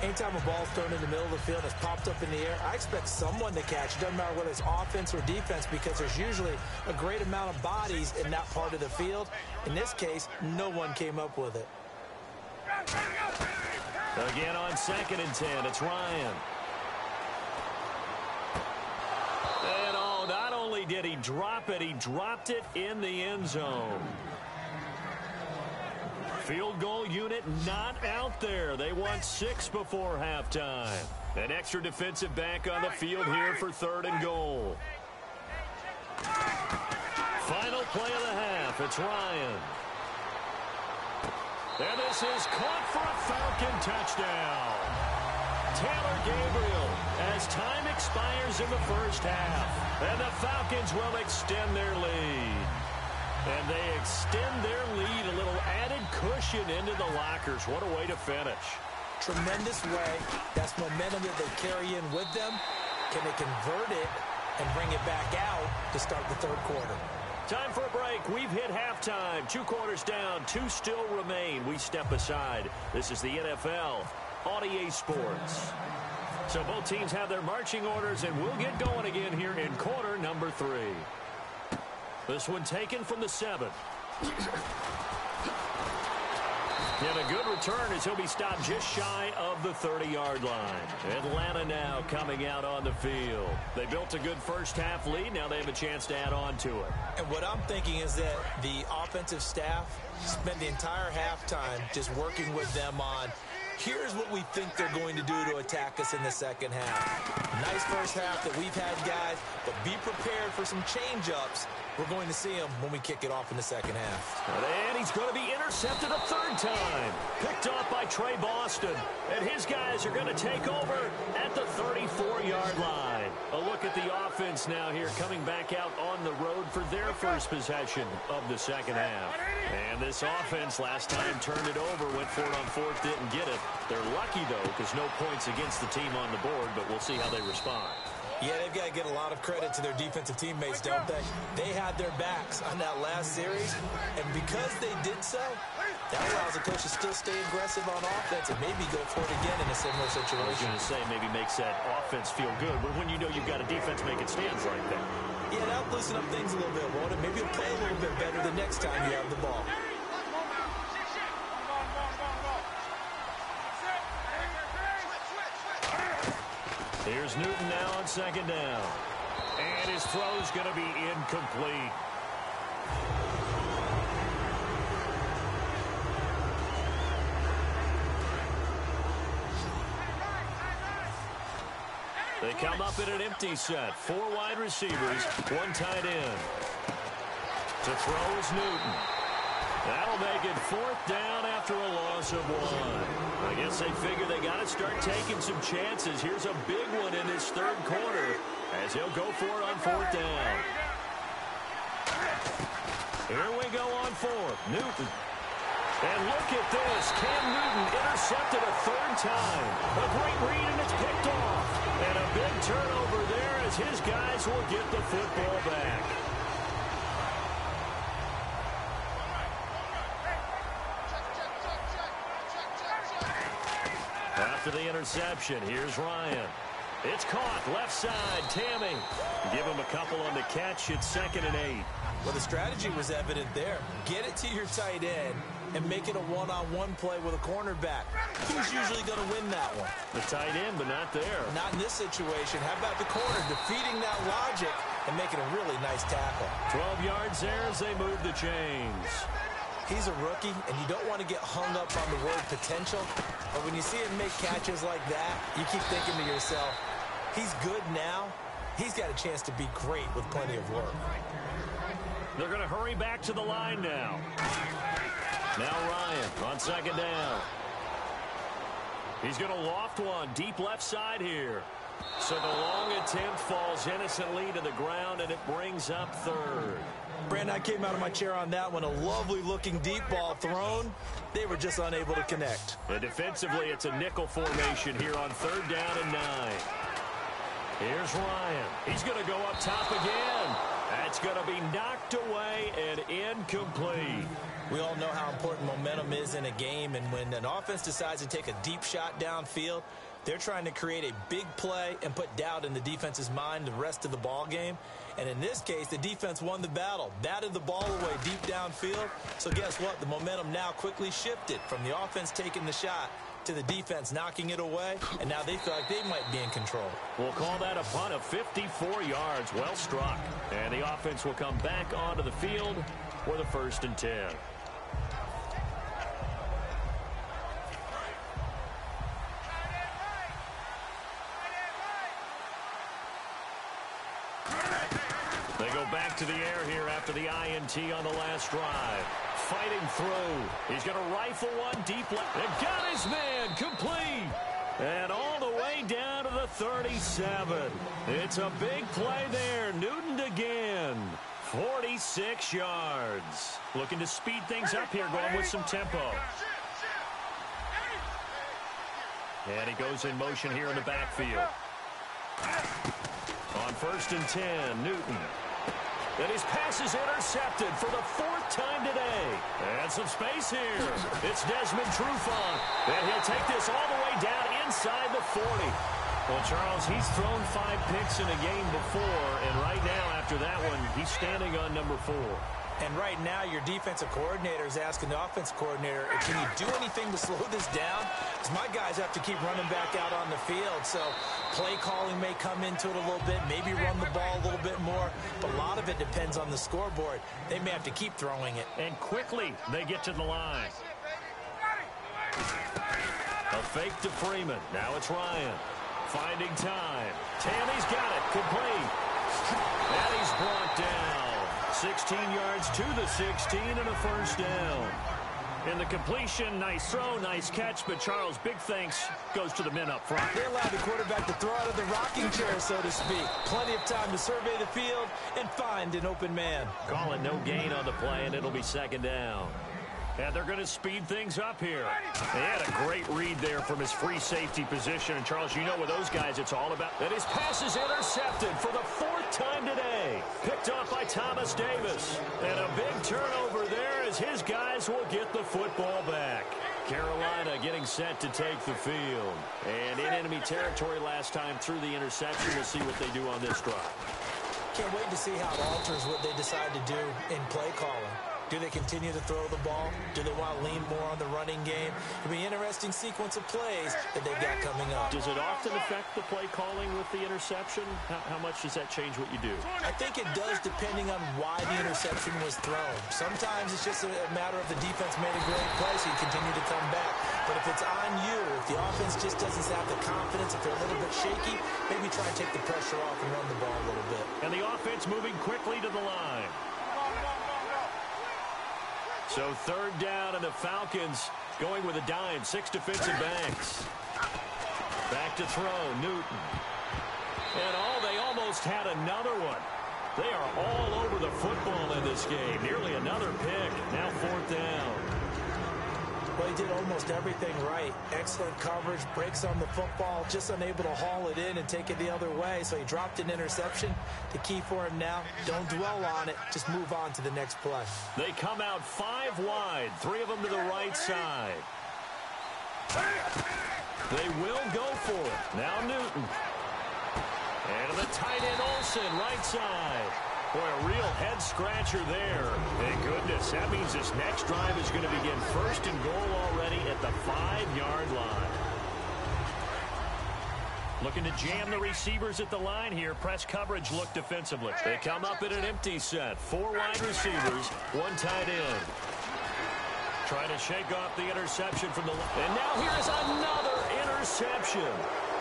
Anytime a ball's thrown in the middle of the field and it's popped up in the air, I expect someone to catch. It doesn't matter whether it's offense or defense, because there's usually a great amount of bodies in that part of the field. In this case, no one came up with it. Again on 2nd and 10, it's Ryan. And not only did he drop it? He dropped it in the end zone. Field goal unit not out there. They won 6 before halftime. An extra defensive back on the field here for 3rd and goal. Final play of the half. It's Ryan. And this is caught for a Falcon touchdown. Taylor Gabriel as time expires in the first half. And the Falcons will extend their lead. And they extend their lead, a little added cushion into the lockers. What a way to finish. Tremendous way. That's momentum that they carry in with them. Can they convert it and bring it back out to start the 3rd quarter? Time for a break. We've hit halftime. 2 quarters down. 2 still remain. We step aside. This is the NFL on EA Sports. So both teams have their marching orders, and we'll get going again here in quarter number 3. This one taken from the 7. And a good return as he'll be stopped just shy of the 30-yard line. Atlanta now coming out on the field. They built a good first half lead. Now they have a chance to add on to it. And what I'm thinking is that the offensive staff spent the entire halftime just working with them on, here's what we think they're going to do to attack us in the second half. Nice first half that we've had, guys, but be prepared for some change-ups. We're going to see him when we kick it off in the second half. And he's going to be intercepted a 3rd time. Picked off by Trey Boston. And his guys are going to take over at the 34-yard line. A look at the offense now here coming back out on the road for their first possession of the second half. And this offense last time turned it over, went for it on 4th, didn't get it. They're lucky, though, because no points against the team on the board, but we'll see how they respond. Yeah, they've got to get a lot of credit to their defensive teammates, don't they? They had their backs on that last series, and because they did so, that allows the coach to still stay aggressive on offense and maybe go for it again in a similar situation. I was going to say maybe makes that offense feel good, but when you know you've got a defense making stands like that. Yeah, that'll loosen up things a little bit, won't it? Maybe you'll play a little bit better the next time you have the ball. Here's Newton now on 2nd down. And his throw's going to be incomplete. They come up in an empty set. 4 wide receivers, 1 tight end. To throw is Newton. That'll make it 4th down after a loss of 1. I guess they figure they got to start taking some chances. Here's a big one in this 3rd quarter as he'll go for it on 4th down. Here we go on 4th. Newton. And look at this. Cam Newton intercepted a 3rd time. A great read, and it's picked off. And a big turnover there as his guys will get the football back. After the interception, here's Ryan. It's caught, left side, Tammy. Give him a couple on the catch. It's 2nd and 8. Well, the strategy was evident there. Get it to your tight end and make it a one-on-one play with a cornerback. Who's usually going to win that one? The tight end, but not there. Not in this situation. How about the corner defeating that logic and making a really nice tackle? 12 yards there as they move the chains. He's a rookie, and you don't want to get hung up on the word potential. But when you see him make catches like that, you keep thinking to yourself, he's good now. He's got a chance to be great with plenty of work. They're going to hurry back to the line now. Now Ryan on 2nd down. He's going to loft one deep left side here. So the long attempt falls innocently to the ground, and it brings up 3rd. Brandon, I came out of my chair on that one. A lovely-looking deep ball thrown. They were just unable to connect. And defensively, it's a nickel formation here on 3rd down and 9. Here's Ryan. He's going to go up top again. That's going to be knocked away and incomplete. We all know how important momentum is in a game, and when an offense decides to take a deep shot downfield, they're trying to create a big play and put doubt in the defense's mind the rest of the ball game. And in this case, the defense won the battle, batted the ball away deep downfield. So guess what? The momentum now quickly shifted from the offense taking the shot to the defense knocking it away, and now they feel like they might be in control. We'll call that a punt of 54 yards. Well struck. And the offense will come back onto the field for the 1st and 10. They go back to the air here after the INT on the last drive. Fighting through. He's going to rifle one deep left. And got his man complete. And all the way down to the 37. It's a big play there. Newton again. 46 yards. Looking to speed things up here, going with some tempo. And he goes in motion here in the backfield. On 1st and 10, Newton. And his pass is intercepted for the 4th time today. And some space here. It's Desmond Trufant. And he'll take this all the way down inside the 40. Well, Charles, he's thrown 5 picks in a game before. And right now, after that one, he's standing on number 4. And right now, your defensive coordinator is asking the offensive coordinator, can you do anything to slow this down? Because my guys have to keep running back out on the field. So play calling may come into it a little bit, maybe run the ball a little bit more. But a lot of it depends on the scoreboard. They may have to keep throwing it. And quickly, they get to the line. A fake to Freeman. Now it's Ryan. Finding time. Tammy's got it. Complete. And he's brought down. 16 yards to the 16 and a 1st down. In the completion, nice throw, nice catch, but Charles, big thanks goes to the men up front. They allowed the quarterback to throw out of the rocking chair, so to speak. Plenty of time to survey the field and find an open man. Calling no gain on the play, and it'll be 2nd down. And they're going to speed things up here. They had a great read there from his free safety position. And, Charles, you know with those guys it's all about. And his pass is intercepted for the 4th time today. Picked off by Thomas Davis. And a big turnover there as his guys will get the football back. Carolina getting set to take the field. And in enemy territory last time through the interception. We'll see what they do on this drive. Can't wait to see how it alters what they decide to do in play calling. Do they continue to throw the ball? Do they want to lean more on the running game? It'll be an interesting sequence of plays that they've got coming up. Does it often affect the play calling with the interception? How much does that change what you do? I think it does depending on why the interception was thrown. Sometimes it's just a matter of the defense made a great play, so you continue to come back. But if it's on you, if the offense just doesn't have the confidence, if they're a little bit shaky, maybe try and take the pressure off and run the ball a little bit. And the offense moving quickly to the line. So 3rd down, and the Falcons going with a dime. 6 defensive backs. Back to throw, Newton. And they almost had another one. They are all over the football in this game. Nearly another pick. Now 4th down. Well, he did almost everything right. Excellent coverage, breaks on the football, just unable to haul it in and take it the other way. So he dropped an interception. The key for him now, don't dwell on it. Just move on to the next play. They come out 5 wide, 3 of them to the right side. They will go for it. Now Newton. And the tight end Olsen, right side. Boy, a real head-scratcher there. Thank goodness. That means this next drive is going to begin 1st and goal already at the 5-yard line. Looking to jam the receivers at the line here. Press coverage look defensively. They come up in an empty set. 4 wide receivers, 1 tight end. Trying to shake off the interception from the line. And now here's another interception.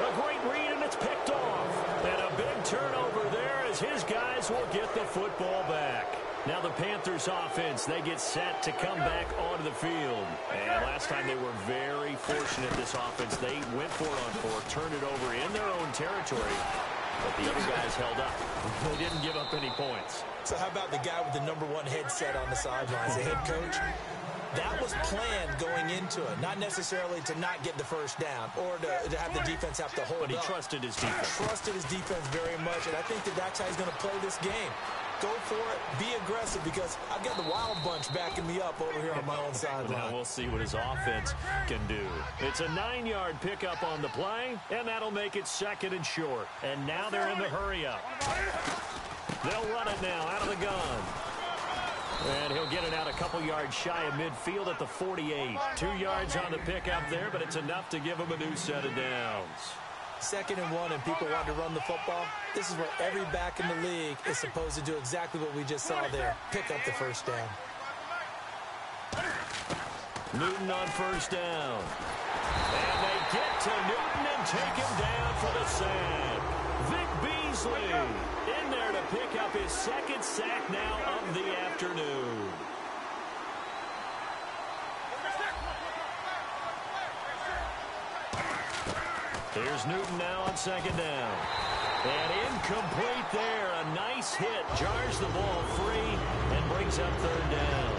A great read, and it's picked off. And a big turnover there as his guys will get the football back. Now the Panthers offense, they get set to come back onto the field. And last time they were very fortunate, this offense. They went for it on 4, turned it over in their own territory. But the other guys held up. They didn't give up any points. So how about the guy with the number 1 headset on the sidelines, the head coach? That was planned going into it, not necessarily to not get the 1st down or to have the defense have to hold up. But he trusted his defense. Trusted his defense very much, and I think that's how he's going to play this game. Go for it, be aggressive, because I've got the wild bunch backing me up over here on my own sideline. Now we'll see what his offense can do. It's a 9-yard pickup on the play, and that'll make it 2nd and short. And now they're in the hurry-up. They'll run it now out of the gun. And he'll get it out a couple yards shy of midfield at the 48. 2 yards on the pickup there, but it's enough to give him a new set of downs. 2nd and 1, and people want to run the football. This is where every back in the league is supposed to do exactly what we just saw there. Pick up the first down. Newton on first down. And they get to Newton and take him down for the sack. Vic Beasley in there to pick up his 2nd sack now of the afternoon. Here's Newton now on 2nd down. And incomplete there. A nice hit. Jars the ball free and brings up 3rd down.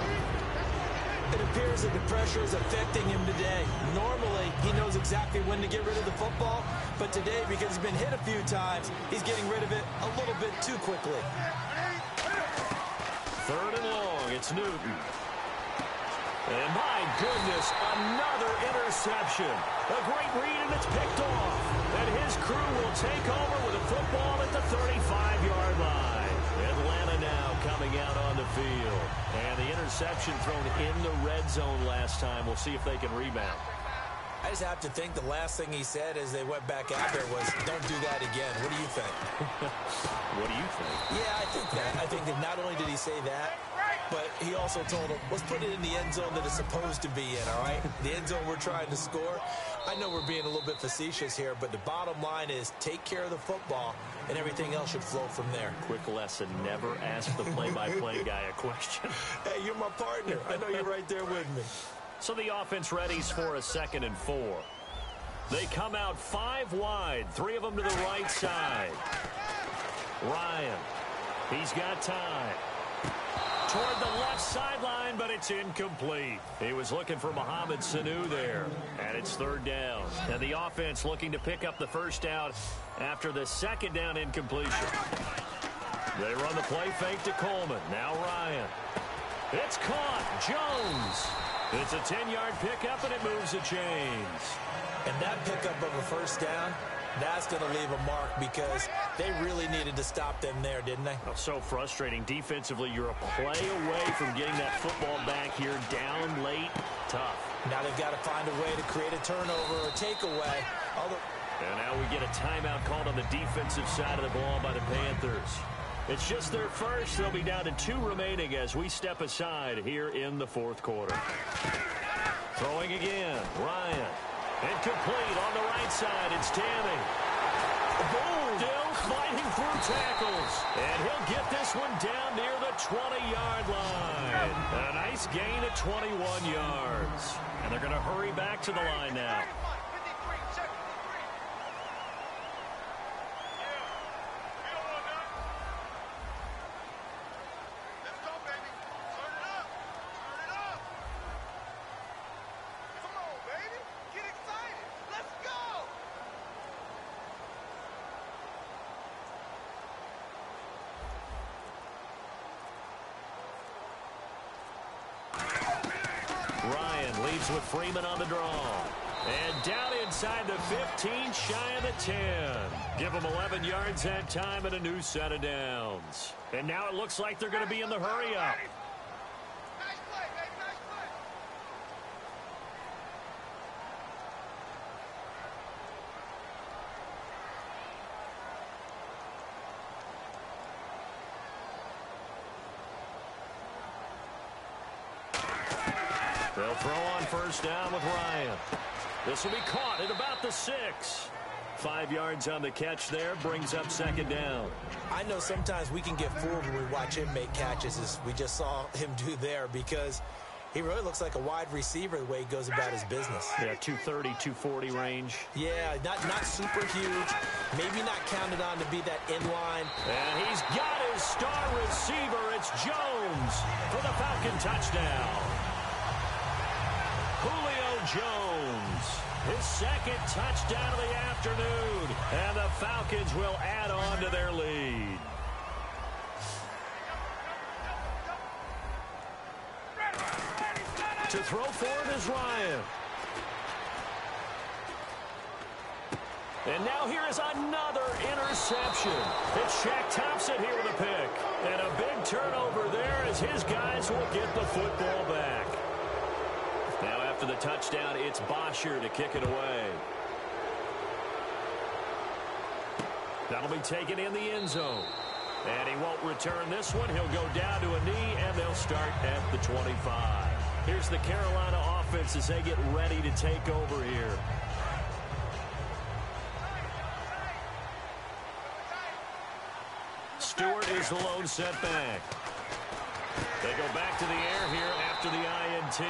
It appears that the pressure is affecting him today. Normally, he knows exactly when to get rid of the football, but today, because he's been hit a few times, he's getting rid of it a little bit too quickly. 3rd and long, it's Newton. And my goodness, another interception. A great read, and it's picked off. And his crew will take over with a football at the 35-yard line. Atlanta now coming out on the field. And the interception thrown in the red zone last time. We'll see if they can rebound. I just have to think the last thing he said as they went back out there was, don't do that again. What do you think? What do you think? Yeah, I think that. I think that not only did he say that, but he also told him, let's put it in the end zone that it's supposed to be in, all right? The end zone we're trying to score. I know we're being a little bit facetious here, but the bottom line is take care of the football, and everything else should flow from there. Quick lesson, never ask the play-by-play guy a question. Hey, you're my partner. I know you're right there with me. So the offense readies for a 2nd and 4. They come out 5 wide, 3 of them to the right side. Ryan, he's got time. Toward the left sideline, but it's incomplete. He was looking for Mohamed Sanu there, and it's 3rd down. And the offense looking to pick up the 1st down after the 2nd down incompletion. They run the play fake to Coleman. Now Ryan. It's caught. Jones. It's a 10-yard pickup, and it moves the chains. And that pickup of a 1st down, that's going to leave a mark because they really needed to stop them there, didn't they? Oh, so frustrating. Defensively, you're a play away from getting that football back here. Down late, tough. Now they've got to find a way to create a turnover or a takeaway. And now we get a timeout called on the defensive side of the ball by the Panthers. It's just their first. They'll be down to 2 remaining as we step aside here in the 4th quarter. Throwing again, Ryan. Incomplete on the right side. It's Tammy. Boom! Still fighting through tackles. And he'll get this one down near the 20-yard line. A nice gain of 21 yards. And they're going to hurry back to the line now. Leads with Freeman on the draw. And down inside the 15, shy of the 10. Give them 11 yards that time and a new set of downs. And now it looks like they're going to be in the hurry-up. They'll throw on 1st down with Ryan. This will be caught at about the 6. 5 yards on the catch there, brings up 2nd down. I know sometimes we can get fooled when we watch him make catches, as we just saw him do there, because he really looks like a wide receiver the way he goes about his business. Yeah, 230, 240 range. Yeah, not super huge. Maybe not counted on to be that inline. And he's got his star receiver. It's Jones for the Falcon touchdown. Julio Jones, his 2nd touchdown of the afternoon, and the Falcons will add on to their lead. To throw for it is Ryan. And now here is another interception. It's Shaq Thompson here with a pick. And a big turnover there as his guys will get the football back. Now after the touchdown, it's Bosher to kick it away. That'll be taken in the end zone. And he won't return this one. He'll go down to a knee, and they'll start at the 25. Here's the Carolina offense as they get ready to take over here. Stewart is the lone setback. They go back to the air here after the INT.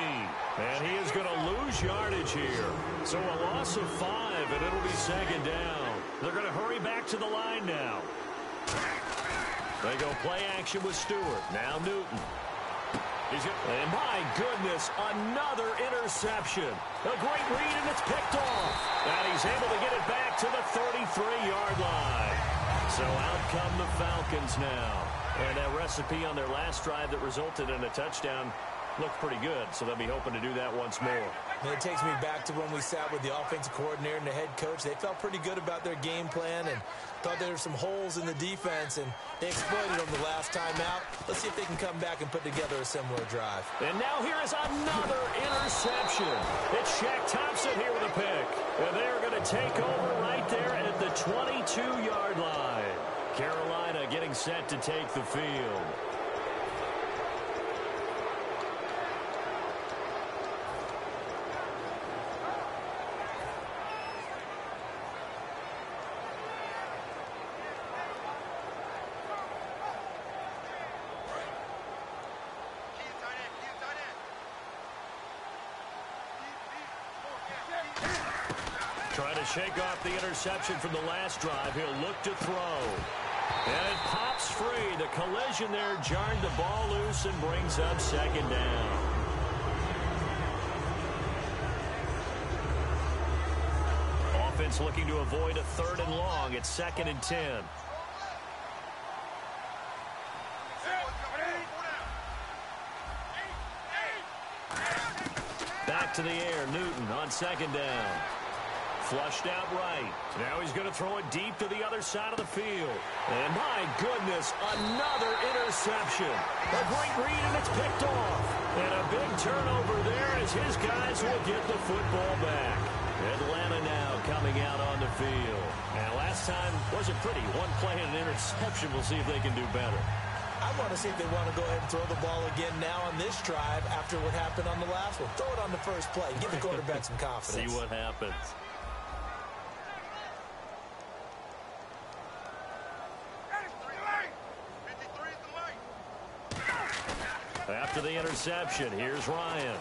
And he is going to lose yardage here. So a loss of 5, and it'll be second down. They're going to hurry back to the line now. They go play action with Stewart. Now Newton. And my goodness, another interception. A great read, and it's picked off. And he's able to get it back to the 33-yard line. So out come the Falcons now. And that recipe on their last drive that resulted in a touchdown looked pretty good, so they'll be hoping to do that once more. And it takes me back to when we sat with the offensive coordinator and the head coach. They felt pretty good about their game plan and thought there were some holes in the defense, and they exploited them the last time out. Let's see if they can come back and put together a similar drive. And now here is another interception. It's Shaq Thompson here with a pick. And they're going to take over right there at the 22-yard line. Carolina getting set to take the field. Trying to shake off the interception from the last drive. He'll look to throw. And it pops free. The collision there jarred the ball loose and brings up second down. Offense looking to avoid a 3rd and long. It's 2nd and 10. Back to the air. Newton on 2nd down. Flushed out right. Now he's going to throw it deep to the other side of the field. And my goodness, another interception. A great read, and it's picked off. And a big turnover there as his guys will get the football back. Atlanta now coming out on the field. And last time wasn't pretty. One play and an interception. We'll see if they can do better. I want to see if they want to go ahead and throw the ball again now on this drive after what happened on the last one. Throw it on the first play. Give the quarterback some confidence. See what happens. After the interception, here's Ryan.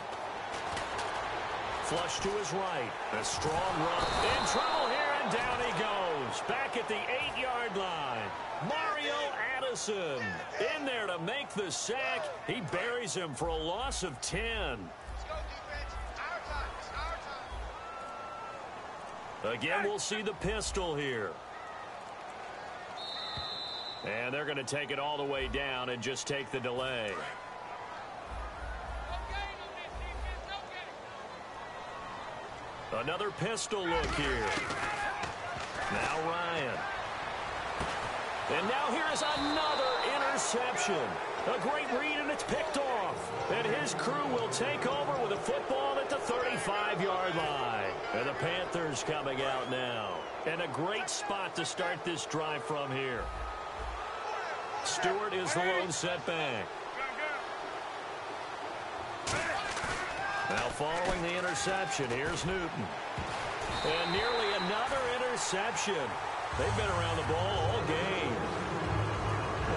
Flush to his right. A strong run. In trouble here, and down he goes. Back at the 8-yard line. Mario Addison in there to make the sack. He buries him for a loss of 10. Let's go, defense. It's our time. Again, we'll see the pistol here. And they're going to take it all the way down and just take the delay. Another pistol look here. Now Ryan. And now here is another interception. A great read, and it's picked off. And his crew will take over with a football at the 35-yard line. And the Panthers coming out now. And a great spot to start this drive from here. Stewart is the lone setback. Now following the interception, here's Newton. And nearly another interception. They've been around the ball all game.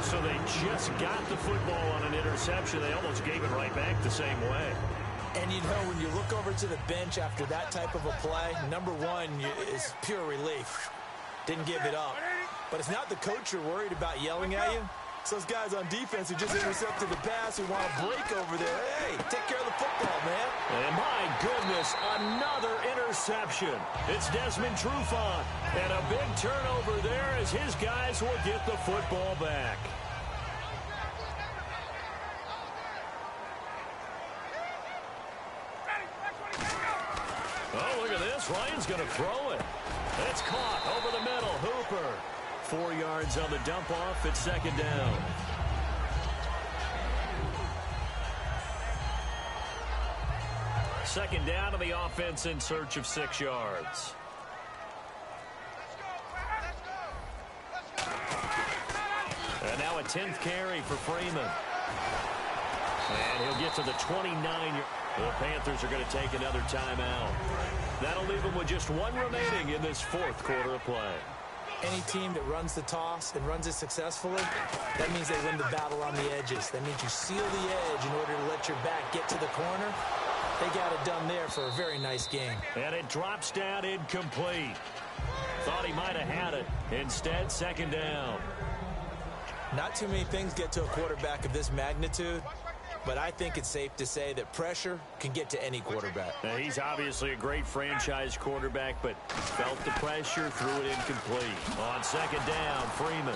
So they just got the football on an interception. They almost gave it right back the same way. And, you know, when you look over to the bench after that type of a play, number one is pure relief. Didn't give it up. But it's not the coach you're worried about yelling at you. It's those guys on defense who just intercepted the pass who want to break over there. Hey, take care of the football, man. And my goodness, another interception. It's Desmond Trufant. And a big turnover there as his guys will get the football back. Oh, look at this. pass. Ryan's going to throw it. It's caught over the middle. Hooper. 4 yards on the dump off. It's second down. Second down to the offense in search of 6 yards. And now a 10th carry for Freeman. And he'll get to the 29. The Panthers are going to take another timeout. That'll leave them with just 1 remaining in this 4th quarter of play. Any team that runs the toss and runs it successfully, that means they win the battle on the edges. That means you seal the edge in order to let your back get to the corner. They got it done there for a very nice game. And it drops down incomplete. Thought he might have had it. Instead, second down. Not too many things get to a quarterback of this magnitude, but I think it's safe to say that pressure can get to any quarterback. Now, he's obviously a great franchise quarterback, but felt the pressure, threw it incomplete. On second down, Freeman.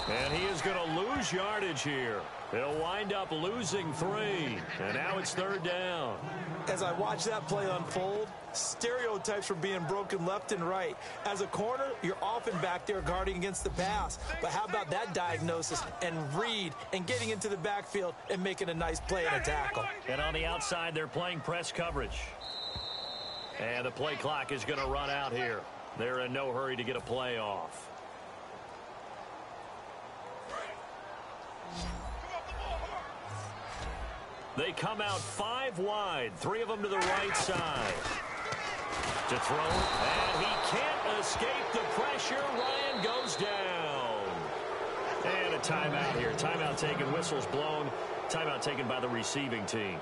And he is going to lose yardage here. He'll wind up losing 3. And now it's third down. As I watch that play unfold, stereotypes were being broken left and right. As a corner, you're often back there guarding against the pass. But how about that diagnosis and read and getting into the backfield and making a nice play and a tackle? And on the outside, they're playing press coverage. And the play clock is going to run out here. They're in no hurry to get a play off. They come out 5 wide, 3 of them to the right side. To throw, and he can't escape the pressure. Ryan goes down. And a timeout here. Timeout taken, whistles blown. Timeout taken by the receiving team.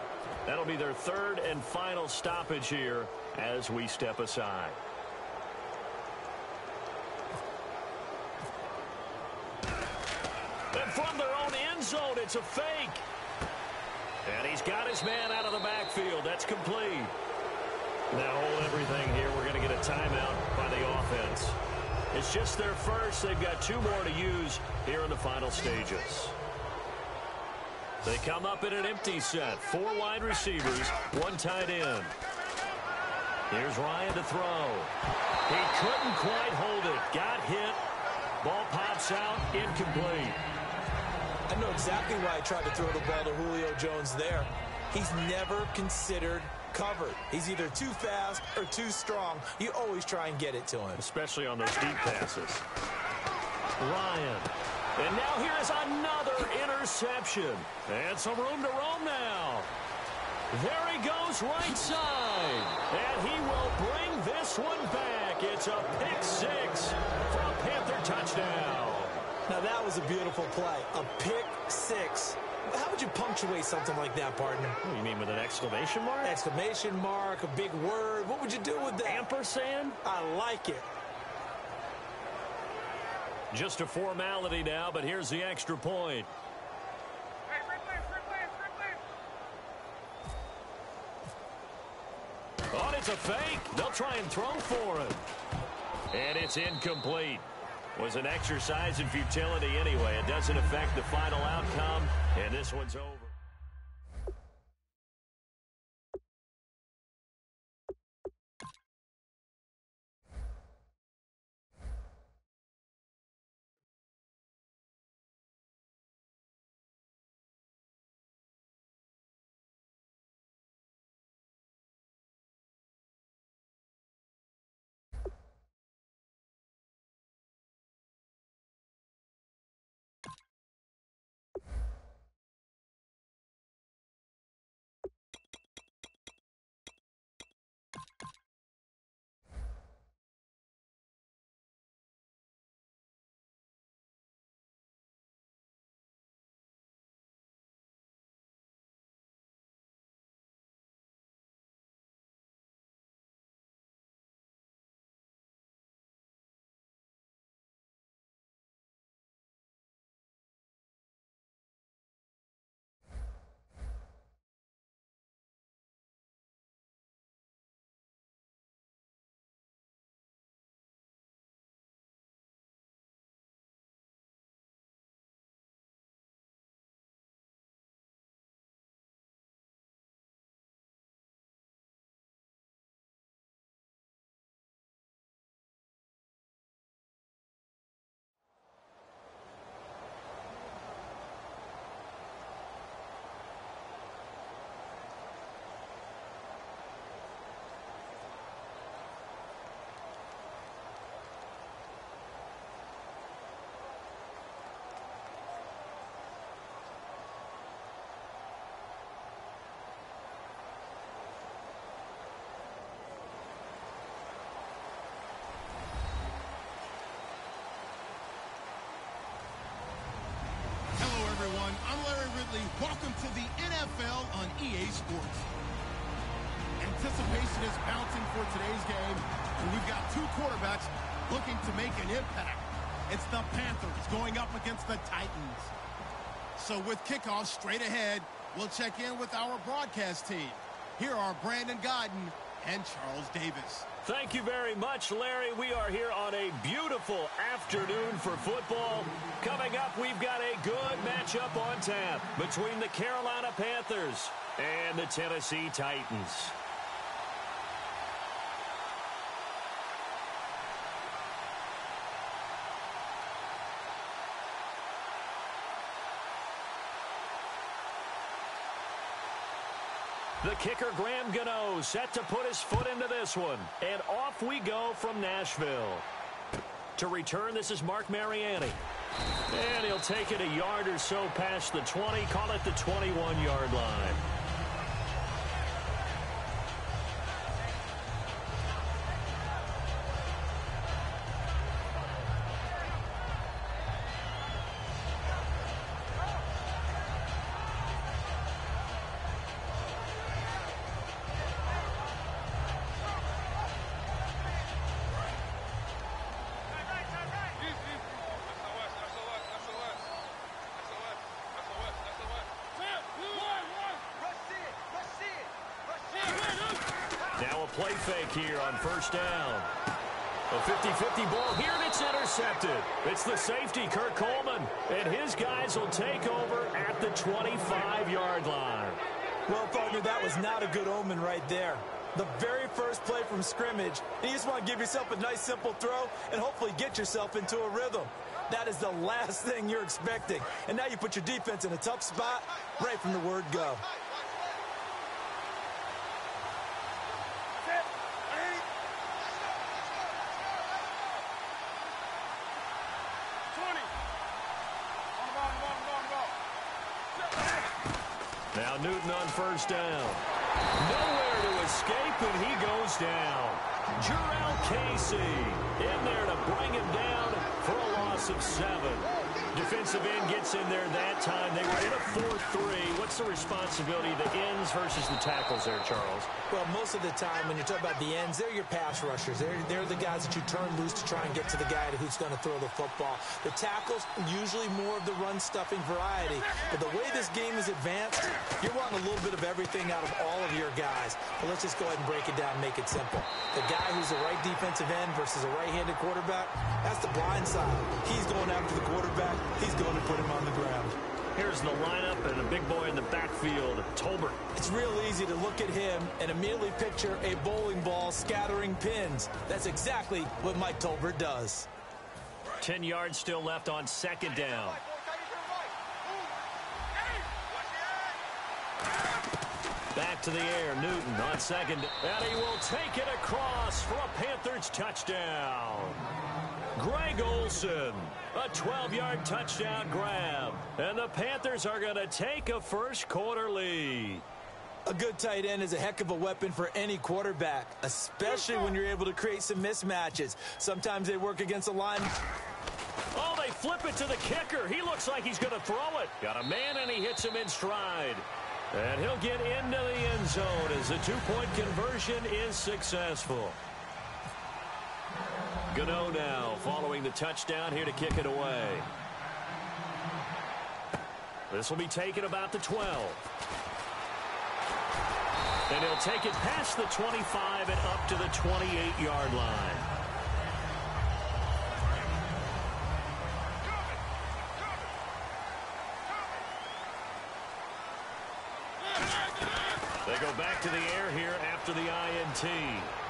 That'll be their 3rd and final stoppage here as we step aside. And from their own end zone, it's a fake. And he's got his man out of the backfield. That's complete. Now hold everything here. We're going to get a timeout by the offense. It's just their first. They've got 2 more to use here in the final stages. They come up in an empty set. 4 wide receivers, 1 tight end. Here's Ryan to throw. He couldn't quite hold it. Got hit. Ball pops out. Incomplete. I know exactly why I tried to throw the ball to Julio Jones there. He's never considered covered. He's either too fast or too strong. You always try and get it to him. Especially on those deep passes. Ryan. And now here is another interception. And some room to roam now. There he goes right side. And he will bring this one back. It's a pick 6 for a Panther touchdown. Now that was a beautiful play. A pick 6. How would you punctuate something like that, partner? What, you mean with an exclamation mark? Exclamation mark, a big word. What would you do with that? Ampersand? I like it. Just a formality now, but here's the extra point. Oh, it's a fake. They'll try and throw for it. And it's incomplete. Was an exercise in futility anyway. It doesn't affect the final outcome, and this one's over. family, welcome to the NFL on EA Sports. Anticipation is mounting for today's game, and we've got two quarterbacks looking to make an impact. It's the Panthers going up against the Titans. So with kickoff straight ahead, we'll check in with our broadcast team. Here are Brandon Godden and Charles Davis. Thank you very much, Larry. We are here on a beautiful afternoon for football. Coming up, we've got a good matchup on tap between the Carolina Panthers and the Tennessee Titans. The kicker, Graham Gano, set to put his foot into this one. And off we go from Nashville. To return, this is Mark Mariani. And he'll take it a yard or so past the 20, call it the 21-yard line. Now a play fake here on first down. A 50-50 ball here, and it's intercepted. It's the safety, Kurt Coleman, and his guys will take over at the 25-yard line. Well, partner, that was not a good omen right there. The very first play from scrimmage, you just want to give yourself a nice, simple throw and hopefully get yourself into a rhythm. That is the last thing you're expecting. And now you put your defense in a tough spot right from the word go. Now Newton on first down. Nowhere to escape, and he goes down. Jarrell Casey in there to bring him down for a loss of 7. Defensive end gets in there that time. They were in a 4-3. What's the responsibility of the ends versus the tackles there, Charles? Well, most of the time when you're talking about the ends, they're your pass rushers. They're the guys that you turn loose to try and get to the guy who's going to throw the football. The tackles, usually more of the run-stuffing variety. But the way this game is advanced, you're wanting a little bit of everything out of all of your guys. But let's just go ahead and break it down and make it simple. The guy who's the right defensive end versus a right-handed quarterback, that's the blind side. He's going after the quarterback. He's going to put him on the ground. Here's the lineup and a big boy in the backfield, Tolbert. It's real easy to look at him and immediately picture a bowling ball scattering pins. That's exactly what Mike Tolbert does. 10 yards still left on second down. Back to the air, Newton on second. And he will take it across for a Panthers touchdown. Greg Olsen, a 12-yard touchdown grab. And the Panthers are going to take a first-quarter lead. A good tight end is a heck of a weapon for any quarterback, especially when you're able to create some mismatches. Sometimes they work against a line. Oh, they flip it to the kicker. He looks like he's going to throw it. Got a man, and he hits him in stride. And he'll get into the end zone as the two-point conversion is successful. Gano now following the touchdown here to kick it away. This will be taken about the 12. And he'll take it past the 25 and up to the 28-yard line. They go back to the air here after the INT.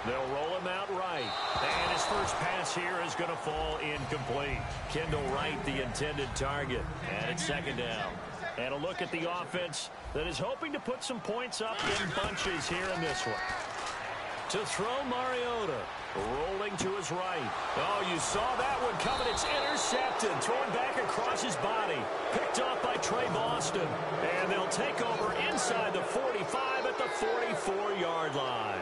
They'll roll him out right. And his first pass here is going to fall incomplete. Kendall Wright, the intended target. And it's second down. And a look at the offense that is hoping to put some points up in bunches here in this one. To throw, Mariota. Rolling to his right. Oh, you saw that one coming. It's intercepted. Thrown back across his body. Picked off by Trey Boston. And they'll take over inside the 45 at the 44-yard line.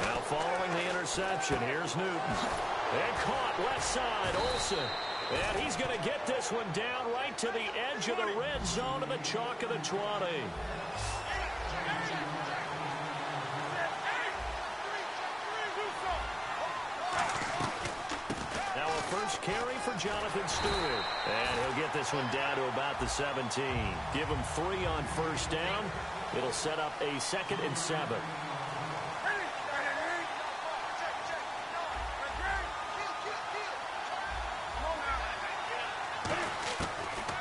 Now following the interception, here's Newton. And caught left side, Olsen. And he's going to get this one down right to the edge of the red zone of the chalk of the 20. Now a first carry for Jonathan Stewart. And he'll get this one down to about the 17. Give him 3 on first down. It'll set up a 2nd and 7.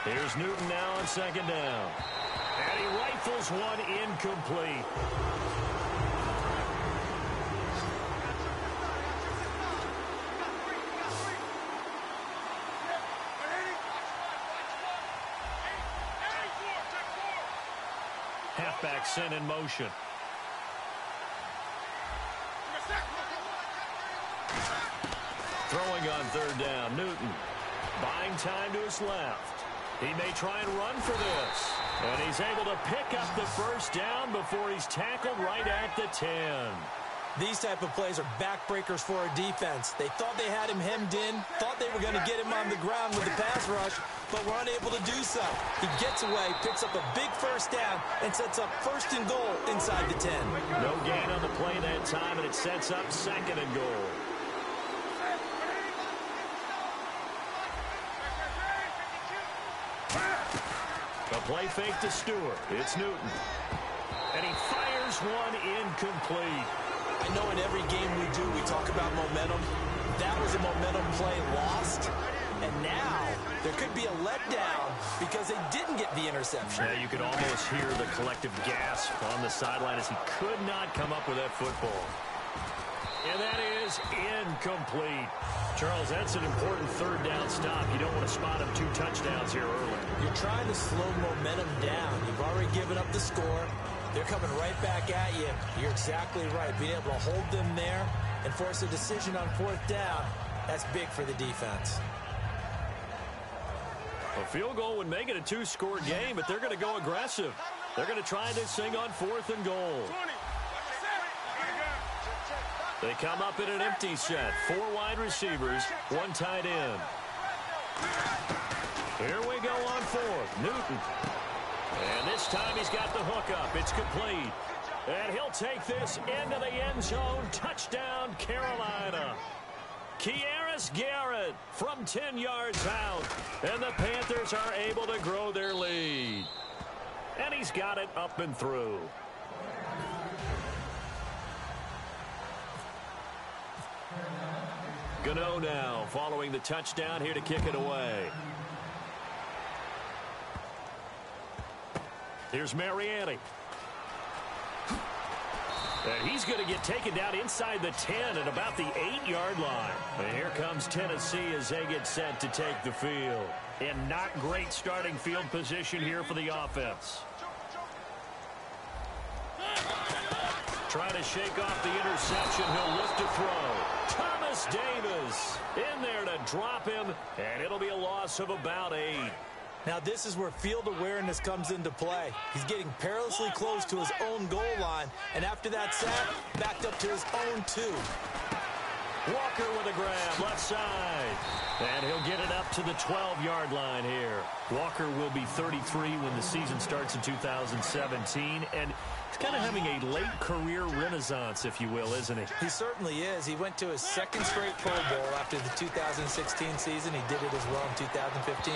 Here's Newton now on 2nd down. And he rifles one incomplete. Halfback sent in motion. Throwing on 3rd down, Newton. Buying time to his left. He may try and run for this. And he's able to pick up the first down before he's tackled right at the 10. These type of plays are backbreakers for a defense. They thought they had him hemmed in, thought they were going to get him on the ground with the pass rush, but were unable to do so. He gets away, picks up a big first down, and sets up 1st and goal inside the 10. No gain on the play that time, and it sets up 2nd and goal. A play fake to Stewart. It's Newton. And he fires one incomplete. I know in every game we do, we talk about momentum. That was a momentum play lost. And now there could be a letdown because they didn't get the interception. Yeah, you could almost hear the collective gasp on the sideline as he could not come up with that football. And that is incomplete. Charles, that's an important 3rd down stop. You don't want to spot him 2 touchdowns here early. You're trying to slow momentum down. You've already given up the score. They're coming right back at you. You're exactly right. Being able to hold them there and force a decision on 4th down, that's big for the defense. A field goal would make it a 2-score game, but they're going to go aggressive. They're going to try this thing on 4th and goal. They come up in an empty set. 4 wide receivers, 1 tight end. Here we go on 4th. Newton. And this time he's got the hook up. It's complete. And he'll take this into the end zone. Touchdown, Carolina. Kearis Garrett from 10 yards out. And the Panthers are able to grow their lead. And he's got it up and through. Gano now following the touchdown here to kick it away. Here's Mariani. And he's going to get taken down inside the 10 at about the 8-yard line. And here comes Tennessee as they get set to take the field. And not great starting field position here for the offense. Trying to shake off the interception. He'll look to throw. Thomas Davis in there to drop him. And it'll be a loss of about 8. Now this is where field awareness comes into play. He's getting perilously close to his own goal line. And after that sack, backed up to his own 2. Walker with a grab, left side. And he'll get it up to the 12-yard line here. Walker will be 33 when the season starts in 2017. And he's kind of having a late career renaissance, if you will, isn't he? He certainly is. He went to his 2nd straight Pro Bowl after the 2016 season. He did it as well in 2015.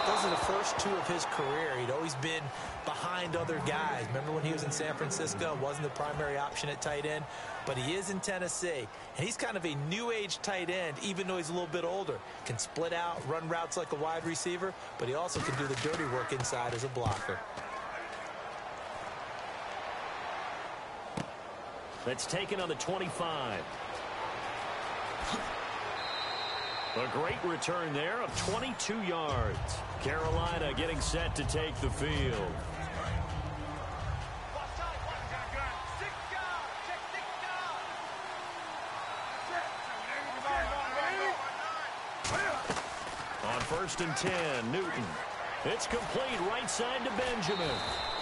Those are the first 2 of his career. He'd always been behind other guys. Remember when he was in San Francisco? Wasn't the primary option at tight end. But he is in Tennessee. And he's kind of a new-age tight end, even though he's a little bit older. Can split out, run routes like a wide receiver, but he also can do the dirty work inside as a blocker. That's taken on the 25. A great return there of 22 yards. Carolina getting set to take the field. On 1st and 10, Newton. It's complete right side to Benjamin.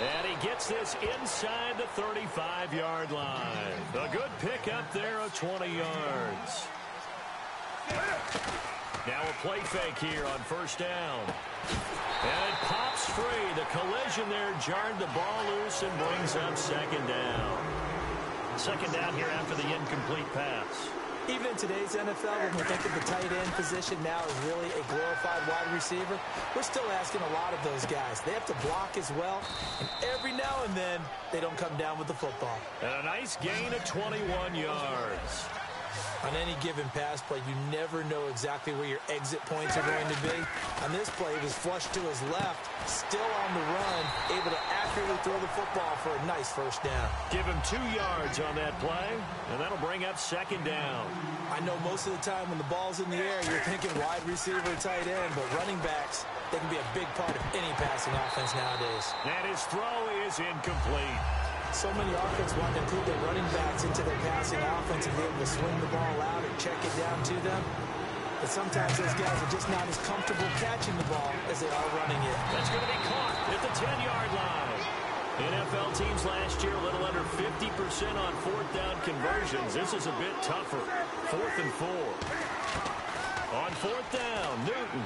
And he gets this inside the 35-yard line. A good pickup there of 20 yards. Now a play fake here on first down. And it pops free. The collision there jarred the ball loose and brings up second down. Second down here after the incomplete pass. Even in today's NFL, when we think of the tight end position now as really a glorified wide receiver, we're still asking a lot of those guys. They have to block as well, and every now and then, they don't come down with the football. And a nice gain of 21 yards. On any given pass play, you never know exactly where your exit points are going to be. On this play, he was flushed to his left, still on the run, able to accurately throw the football for a nice first down. Give him 2 yards on that play, and that'll bring up second down. I know most of the time when the ball's in the air, you're thinking wide receiver, tight end, but running backs, they can be a big part of any passing offense nowadays. And his throw is incomplete. So many offenses want to include their running backs into their passing offense and be able to swing the ball out and check it down to them. But sometimes those guys are just not as comfortable catching the ball as they are running it. That's going to be caught at the 10-yard line. NFL teams last year a little under 50% on fourth down conversions. This is a bit tougher. 4th and 4. On fourth down, Newton.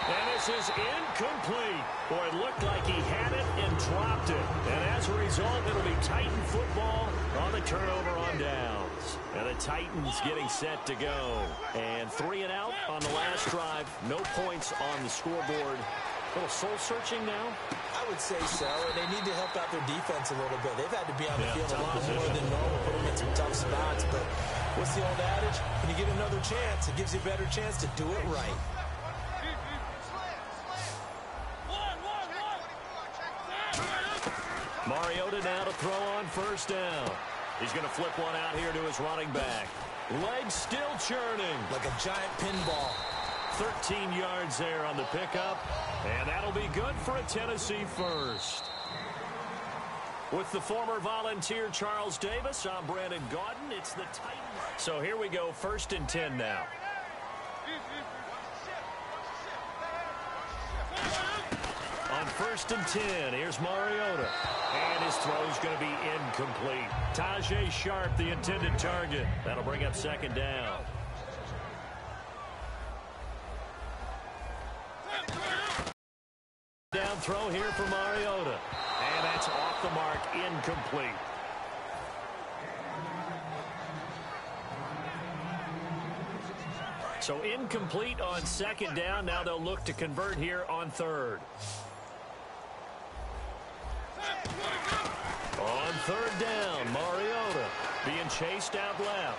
And this is incomplete. Boy, it looked like he had it and dropped it. And as a result, it'll be Titan football on the turnover on downs. And the Titans getting set to go. And 3 and out on the last drive. No points on the scoreboard. A little soul-searching now? I would say so. And they need to help out their defense a little bit. They've had to be on the field a lot more than normal, put them in some tough spots. But what's the old adage? When you get another chance, it gives you a better chance to do it right. Mariota now to throw on first down. He's going to flip one out here to his running back. Legs still churning. Like a giant pinball. 13 yards there on the pickup. And that'll be good for a Tennessee first. With the former Volunteer Charles Davis, I'm Brandon Gaudin. It's the Titans. So here we go, 1st and 10 now. On 1st and 10, here's Mariota. And his throw's going to be incomplete. Tajay Sharp, the intended target. That'll bring up second down. Down throw here for Mariota. And that's off the mark, incomplete. So incomplete on second down. Now they'll look to convert here on 3rd. On 3rd down, Mariota being chased out left.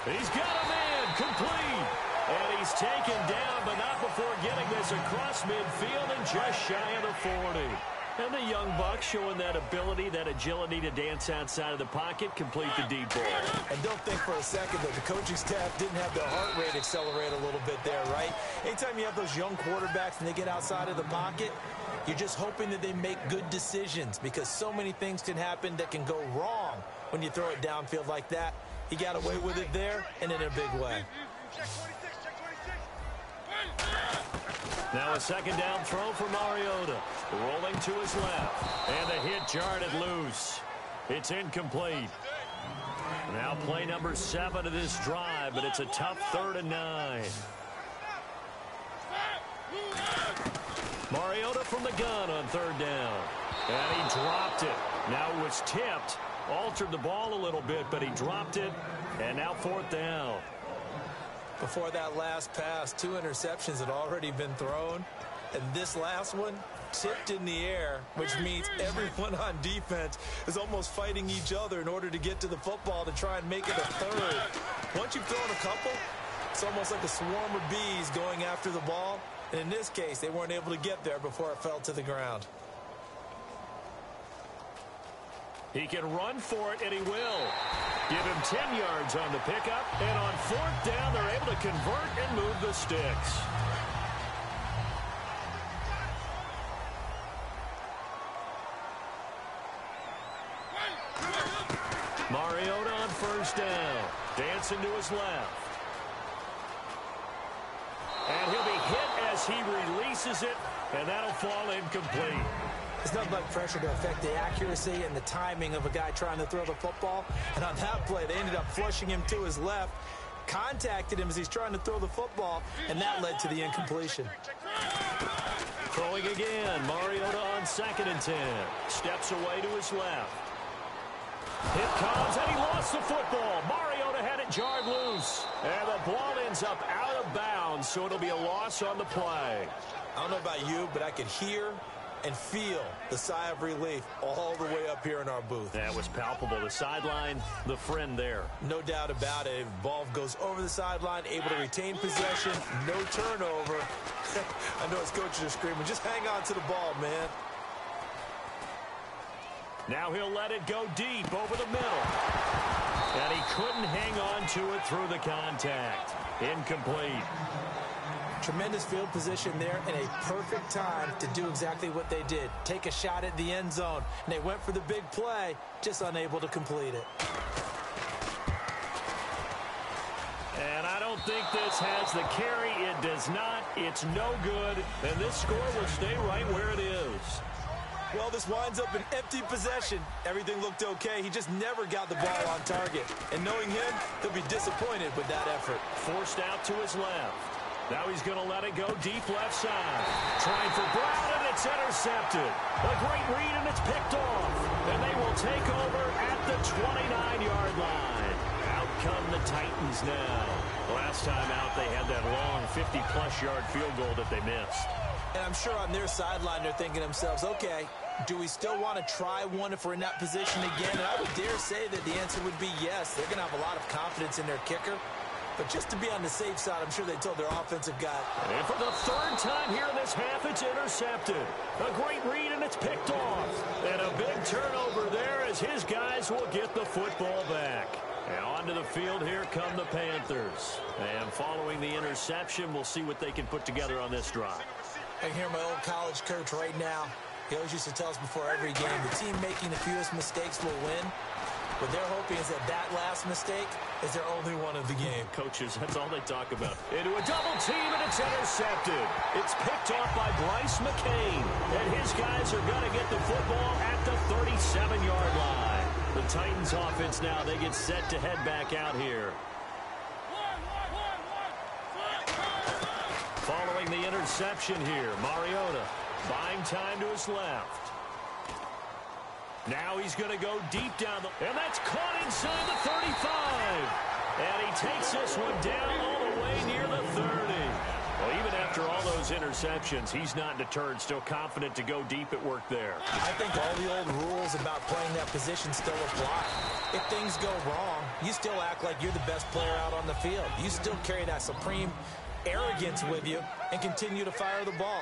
He's got a man, complete. And he's taken down, but not before getting this across midfield and just shy of the 40. And the young buck showing that ability, that agility to dance outside of the pocket, complete the deep ball. And don't think for a second that the coaching staff didn't have their heart rate accelerate a little bit there, right? Anytime you have those young quarterbacks and they get outside of the pocket, you're just hoping that they make good decisions because so many things can happen that can go wrong when you throw it downfield like that. He got away with it there and in a big way. Now a second down throw for Mariota. Rolling to his left. And the hit jarred it loose. It's incomplete. Now play number 7 of this drive, but it's a tough 3rd and 9. Mariota from the gun on 3rd down. And he dropped it. Now it was tipped. Altered the ball a little bit, but he dropped it. And now 4th down. Before that last pass, 2 interceptions had already been thrown. And this last one tipped in the air, which means everyone on defense is almost fighting each other in order to get to the football to try and make it a 3rd. Once you've thrown a couple, it's almost like a swarm of bees going after the ball. And in this case, they weren't able to get there before it fell to the ground. He can run for it, and he will. Give him 10 yards on the pickup. And on 4th down, they're able to convert and move the sticks. Mariota on 1st down. Dancing to his left. And he'll be hit as he releases it, and that'll fall incomplete. There's nothing like pressure to affect the accuracy and the timing of a guy trying to throw the football. And on that play, they ended up flushing him to his left, contacted him as he's trying to throw the football, and that led to the incompletion. Throwing again. Mariota on 2nd and 10. Steps away to his left. Hit comes, and he lost the football. Mariota had it jarred loose. And the ball ends up out of bounds, so it'll be a loss on the play. I don't know about you, but I could hear and feel the sigh of relief all the way up here in our booth. That was palpable. The sideline, the friend there. No doubt about it. Ball goes over the sideline, able to retain possession, no turnover. I know his coaches are screaming, just hang on to the ball, man. Now he'll let it go deep over the middle. And he couldn't hang on to it through the contact. Incomplete. Tremendous field position there and a perfect time to do exactly what they did. Take a shot at the end zone. And they went for the big play, just unable to complete it. And I don't think this has the carry. It does not. It's no good. And this score will stay right where it is. Well, this winds up an empty possession. Everything looked okay. He just never got the ball on target. And knowing him, he'll be disappointed with that effort. Forced out to his left. Now he's going to let it go deep left side. Trying for Brown, and it's intercepted. A great read, and it's picked off. And they will take over at the 29-yard line. Out come the Titans now. Last time out, they had that long 50-plus yard field goal that they missed. And I'm sure on their sideline, they're thinking to themselves, okay, do we still want to try one if we're in that position again? And I would dare say that the answer would be yes. They're going to have a lot of confidence in their kicker. But just to be on the safe side, I'm sure they told their offensive guy. And for the 3rd time here in this half, it's intercepted. A great read, and it's picked off. And a big turnover there as his guys will get the football back. And onto the field, here come the Panthers. And following the interception, we'll see what they can put together on this drive. I hear my old college coach right now. He always used to tell us before every game, the team making the fewest mistakes will win. What they're hoping is that last mistake is their only one of the game. Coaches, that's all they talk about. Into a double team, and it's intercepted. It's picked off by Bryce McCain. And his guys are going to get the football at the 37-yard line. The Titans offense now, they get set to head back out here. Following the interception here, Mariota buying time to his left. Now he's going to go deep down and that's caught inside the 35. And he takes this one down all the way near the 30. Well, even after all those interceptions, he's not deterred, still confident to go deep at work there. I think all the old rules about playing that position still apply. If things go wrong, you still act like you're the best player out on the field. You still carry that supreme arrogance with you and continue to fire the ball.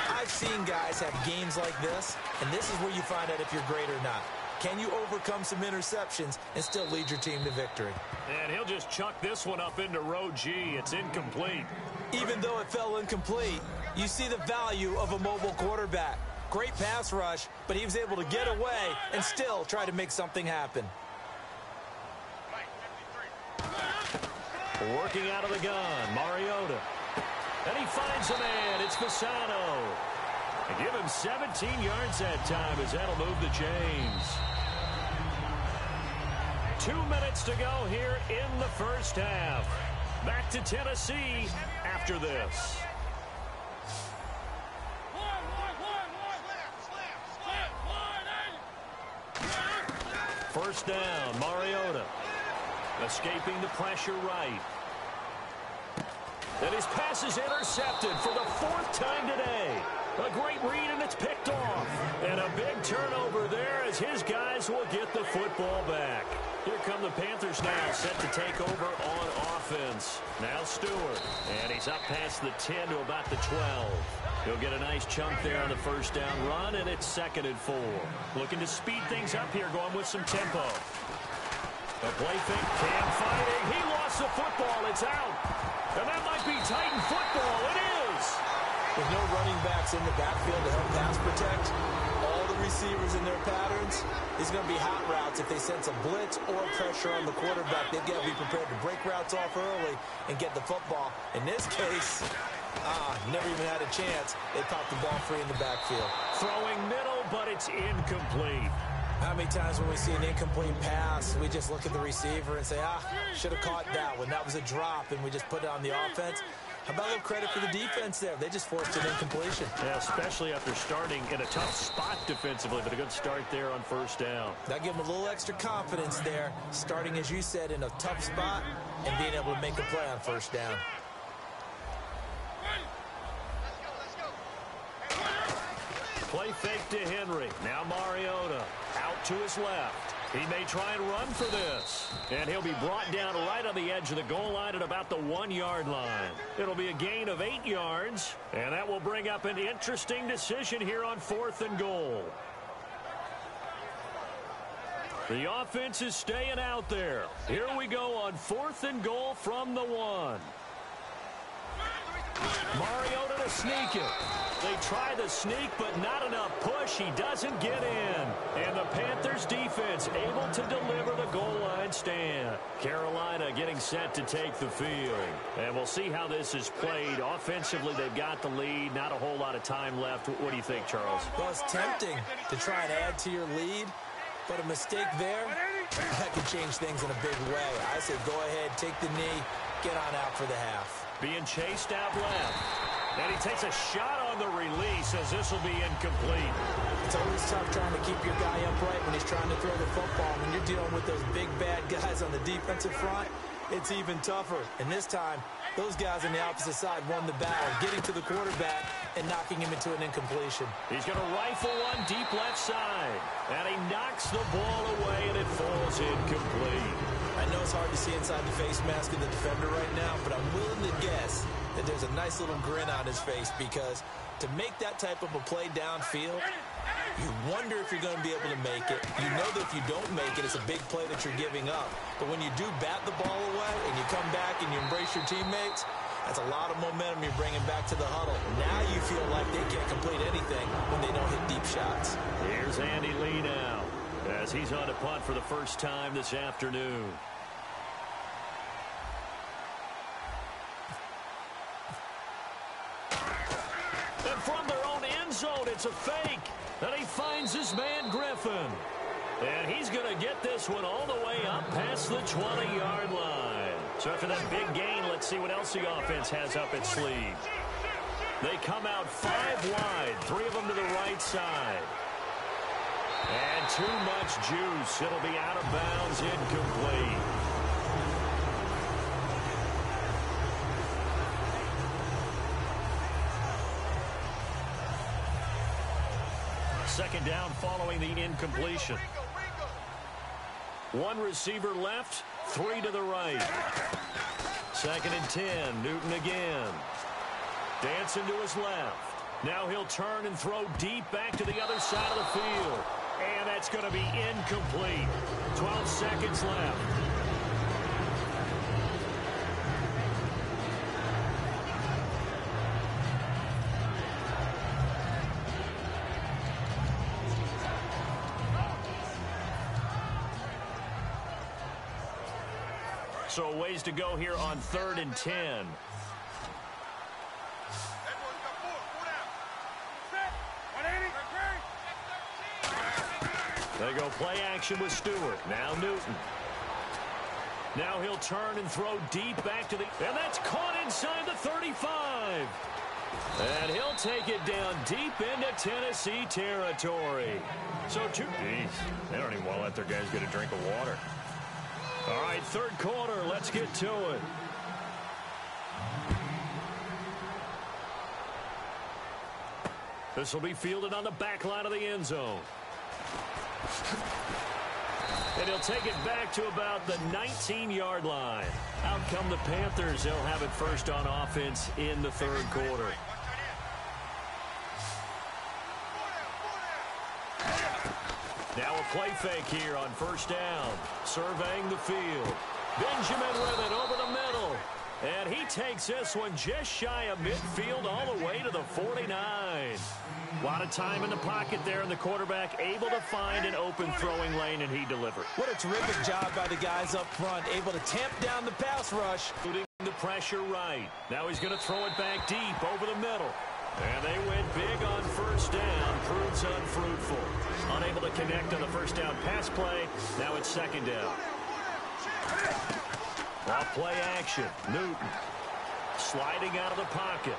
I've seen guys have games like this, and this is where you find out if you're great or not. Can you overcome some interceptions and still lead your team to victory? And he'll just chuck this one up into row G. It's incomplete. Even though it fell incomplete, you see the value of a mobile quarterback. Great pass rush, but he was able to get away and still try to make something happen. Working out of the gun, Mariota. And he finds a man. It's Fasano. And give him 17 yards that time as that'll move the chains. 2 minutes to go here in the first half. Back to Tennessee after this. First down, Mariota. Escaping the pressure right. And his pass is intercepted for the 4th time today. A great read, and it's picked off. And a big turnover there as his guys will get the football back. Here come the Panthers now, set to take over on offense. Now Stewart. And he's up past the 10 to about the 12. He'll get a nice chunk there on the first down run, and it's 2nd and 4. Looking to speed things up here, going with some tempo. The play fake, Cam fighting. He lost the football. It's out. And that might be Titan football. It is. With no running backs in the backfield to help pass protect, all the receivers in their patterns, these are going to be hot routes. If they sense a blitz or pressure on the quarterback, they've got to be prepared to break routes off early and get the football. In this case, Never even had a chance. They popped the ball free in the backfield. Throwing middle, but it's incomplete. How many times when we see an incomplete pass, we just look at the receiver and say, should have caught that one. That was a drop, and we just put it on the offense. How about a little credit for the defense there? They just forced an incompletion. Yeah, especially after starting in a tough spot defensively, but a good start there on first down. That gave them a little extra confidence there, starting, as you said, in a tough spot and being able to make a play on first down. Play fake to Henry. Now Mariota out to his left. He may try and run for this. And he'll be brought down right on the edge of the goal line at about the 1-yard line. It'll be a gain of 8 yards. And that will bring up an interesting decision here on 4th and goal. The offense is staying out there. Here we go on 4th and goal from the 1. Mariota to sneak it. They try the sneak, but not enough push. He doesn't get in. And the Panthers defense able to deliver the goal line stand. Carolina getting set to take the field. And we'll see how this is played. Offensively, they've got the lead. Not a whole lot of time left. What do you think, Charles? Well, it's tempting to try and add to your lead, but a mistake there, that could change things in a big way. I say go ahead, take the knee, get on out for the half. Being chased out left. And he takes a shot on the release as this will be incomplete. It's always tough trying to keep your guy upright when he's trying to throw the football. When you're dealing with those big, bad guys on the defensive front, it's even tougher. And this time, those guys on the opposite side won the battle, getting to the quarterback and knocking him into an incompletion. He's going to rifle one deep left side. And he knocks the ball away, and it falls incomplete. I know it's hard to see inside the face mask of the defender right now, but I'm willing to guess that there's a nice little grin on his face, because to make that type of a play downfield, you wonder if you're going to be able to make it. You know that if you don't make it, it's a big play that you're giving up. But when you do bat the ball away and you come back and you embrace your teammates, that's a lot of momentum you're bringing back to the huddle. Now you feel like they can't complete anything when they don't hit deep shots. Here's Andy Lee now as he's on to punt for the first time this afternoon. And from their own end zone, it's a fake. And he finds his man Griffin. And he's going to get this one all the way up past the 20-yard line. So after that big gain, let's see what else the offense has up its sleeve. They come out 5 wide, 3 of them to the right side. And too much juice. It'll be out of bounds, incomplete. Second down following the incompletion. 1 receiver left, 3 to the right. 2nd and 10, Newton again. Dancing to his left. Now he'll turn and throw deep back to the other side of the field. And that's going to be incomplete. 12 seconds left. So a ways to go here on 3rd and 10. They go play action with Stewart. Now Newton. Now he'll turn and throw deep back to the... And that's caught inside the 35. And he'll take it down deep into Tennessee territory. So Jeez, they don't even want to let their guys get a drink of water. All right, 3rd quarter. Let's get to it. This will be fielded on the back line of the end zone. And he'll take it back to about the 19-yard line. Out come the Panthers. They'll have it first on offense in the 3rd quarter. Now a play fake here on first down. Surveying the field. Benjamin with it over the middle. And he takes this one just shy of midfield all the way to the 49. A lot of time in the pocket there, and the quarterback able to find an open throwing lane, and he delivered. What a terrific job by the guys up front, able to tamp down the pass rush. The pressure right. Now he's going to throw it back deep over the middle. And they went big on first down. Proves unfruitful. Unable to connect on the first down pass play. Now it's second down. Off play action. Newton sliding out of the pocket.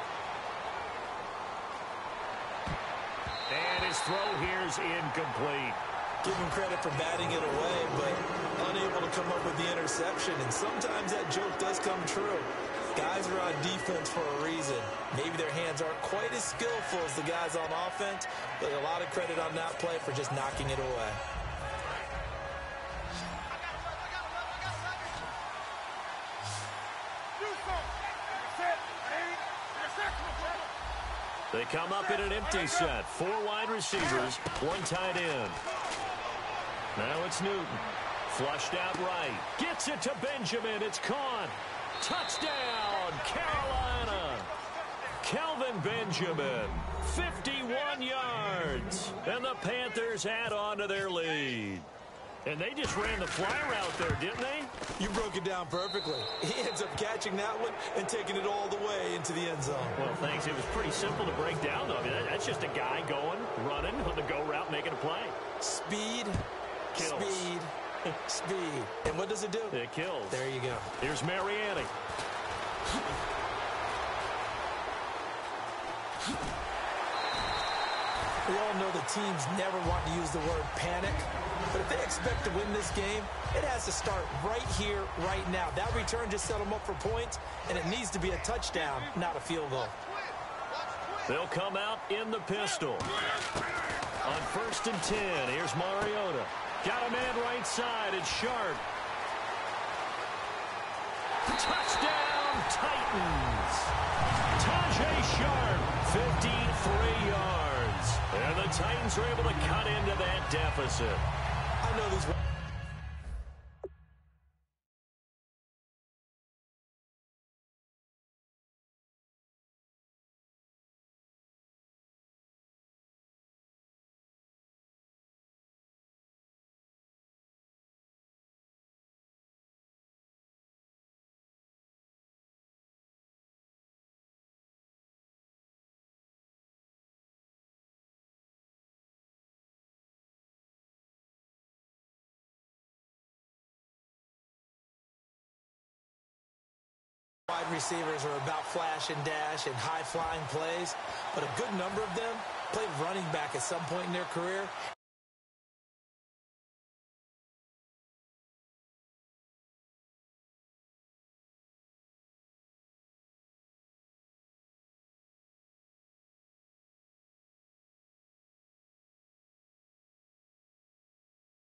And his throw here is incomplete. Give him credit for batting it away, but unable to come up with the interception. And sometimes that joke does come true. Guys are on defense for a reason. Maybe their hands aren't quite as skillful as the guys on offense, but a lot of credit on that play for just knocking it away. They come up in an empty set. 4 wide receivers, 1 tight end. Now it's Newton. Flushed out right. Gets it to Benjamin. It's caught. Touchdown, Carolina. Kelvin Benjamin, 51 yards. And the Panthers add on to their lead. And they just ran the fly route there, didn't they? You broke it down perfectly. He ends up catching that one and taking it all the way into the end zone. Well, thanks. It was pretty simple to break down, though. I mean, that's just a guy going, running on the go route, making a play. Speed, kills. Speed, speed. And what does it do? It kills. There you go. Here's Mariani. We all know the teams never want to use the word panic, but if they expect to win this game, it has to start right here, right now. That return just set them up for points, and it needs to be a touchdown, not a field goal. They'll come out in the pistol. On 1st and 10, here's Mariota. Got a man right side. It's Sharp. Touchdown, Titans. Tajay Sharp, 53 yards. And the Titans are able to cut into that deficit. I know these... Wide receivers are about flash and dash and high-flying plays, but a good number of them played running back at some point in their career.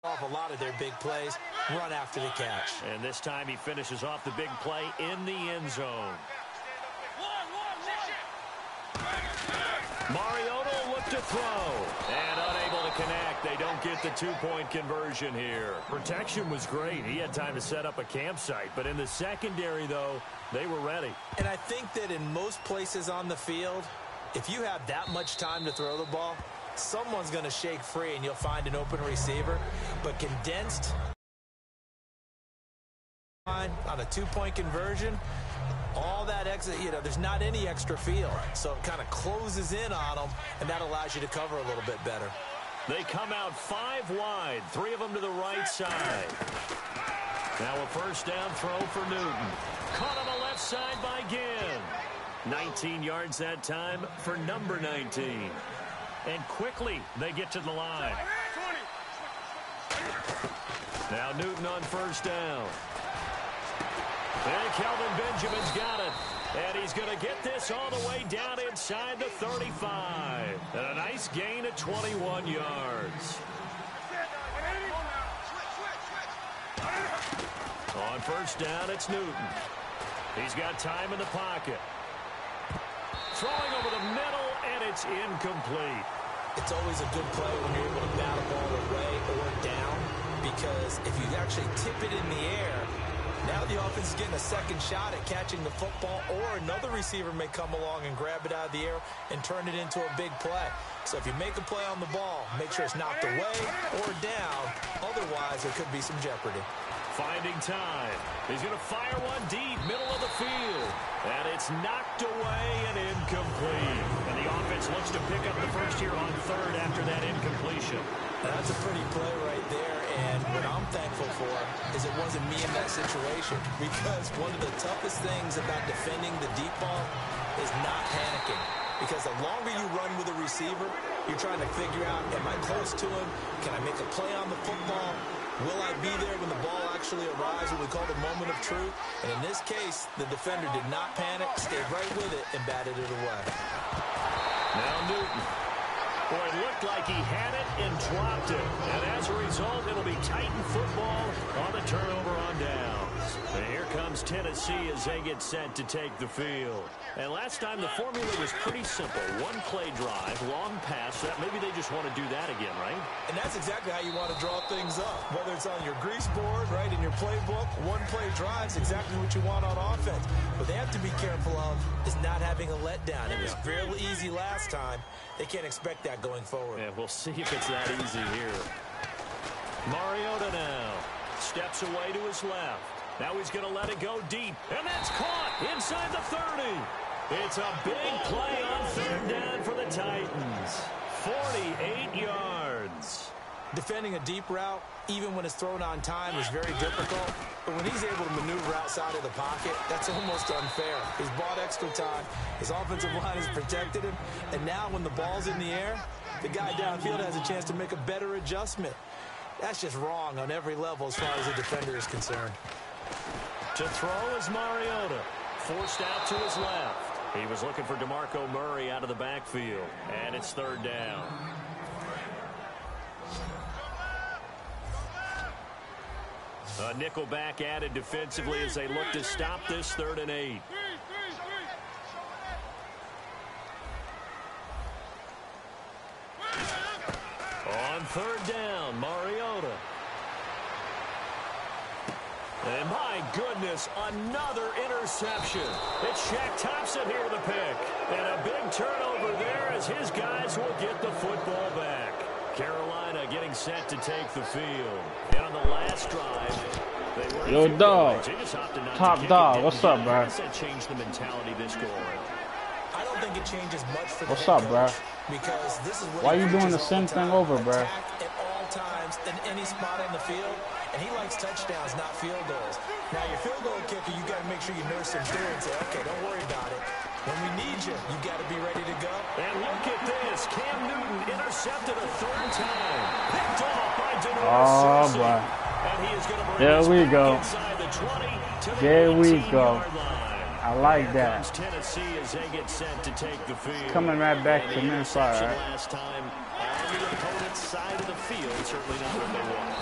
Off a lot of their big plays, run after the catch. And this time he finishes off the big play in the end zone. Mariota will look to throw. And unable to connect. They don't get the 2-point conversion here. Protection was great. He had time to set up a campsite. But in the secondary, though, they were ready. And I think that in most places on the field, if you have that much time to throw the ball, someone's going to shake free and you'll find an open receiver. But condensed on a 2-point conversion, all that extra, there's not any extra field. So it kind of closes in on them, and that allows you to cover a little bit better. They come out 5 wide, 3 of them to the right side. Now a first down throw for Newton. Caught on the left side by Ginn. 19 yards that time for number 19. And quickly they get to the line. Now Newton on first down. And Kelvin Benjamin's got it. And he's going to get this all the way down inside the 35. And a nice gain of 21 yards. On first down, it's Newton. He's got time in the pocket. Throwing over the middle, and it's incomplete. It's always a good play when you're able to bat a ball away or down, because if you actually tip it in the air, now the offense is getting a second shot at catching the football, or another receiver may come along and grab it out of the air and turn it into a big play. So if you make a play on the ball, make sure it's knocked away or down. Otherwise, there could be some jeopardy. Finding time. He's going to fire one deep, middle of the field. And it's knocked away and incomplete. And the offense looks to pick up the first here on third after that incompletion. That's a pretty play right there. And what I'm thankful for is it wasn't me in that situation. Because one of the toughest things about defending the deep ball is not panicking. Because the longer you run with a receiver, you're trying to figure out, am I close to him? Can I make a play on the football? Will I be there when the ball actually arrives, what we call the moment of truth? And in this case, the defender did not panic, stayed right with it, and batted it away. Now Newton. Boy, it looked like he had it and dropped it. And as a result, it'll be Titan football on the turnover on downs. And here comes Tennessee as they get set to take the field. And last time, the formula was pretty simple. One play drive, long pass. Maybe they just want to do that again, right? And that's exactly how you want to draw things up. Whether it's on your grease board, right, in your playbook, one play drive is exactly what you want on offense. What they have to be careful of is not having a letdown. It was real easy last time. They can't expect that going forward. Yeah, we'll see if it's that easy here. Mariota now steps away to his left. Now he's going to let it go deep. And that's caught inside the 30. It's a big play on third down for the Titans. 48 yards. Defending a deep route, even when it's thrown on time, is very difficult. But when he's able to maneuver outside of the pocket, that's almost unfair. He's bought extra time. His offensive line has protected him. And now when the ball's in the air, the guy downfield has a chance to make a better adjustment. That's just wrong on every level as far as the defender is concerned. To throw is Mariota. Forced out to his left. He was looking for DeMarco Murray out of the backfield. And it's third down. A nickelback added defensively as they look to stop this 3rd and 8. On third down, Mariota. And my goodness, another interception. It's Shaq Thompson here with a pick. And a big turnover there as his guys will get the football back. Carolina getting set to take the field. And on the last drive, they were Yo, dog. Top dog. What's up, bro? That changed the mentality this goal. I don't think it changes much for the What's up, bro? Because this is what Why you doing the same thing over, bro? Attack at all times in any spot on the field, and he likes touchdowns, not field goals. Now, your field goal kicker, you got to make sure you nurse him through and say, okay, don't worry about it. When we need you, you got to be ready to go. And look at this. Cam Newton intercepted a 3rd time. Picked off by Dennis. Oh, boy. And he is going to bring There we go. inside the 20 to the There we go. 18-yard line. I like Here that. comes Tennessee as they get set to take the field. Coming right back And to the me, interception right? last time on the opponent's side of the field. Certainly not what they want.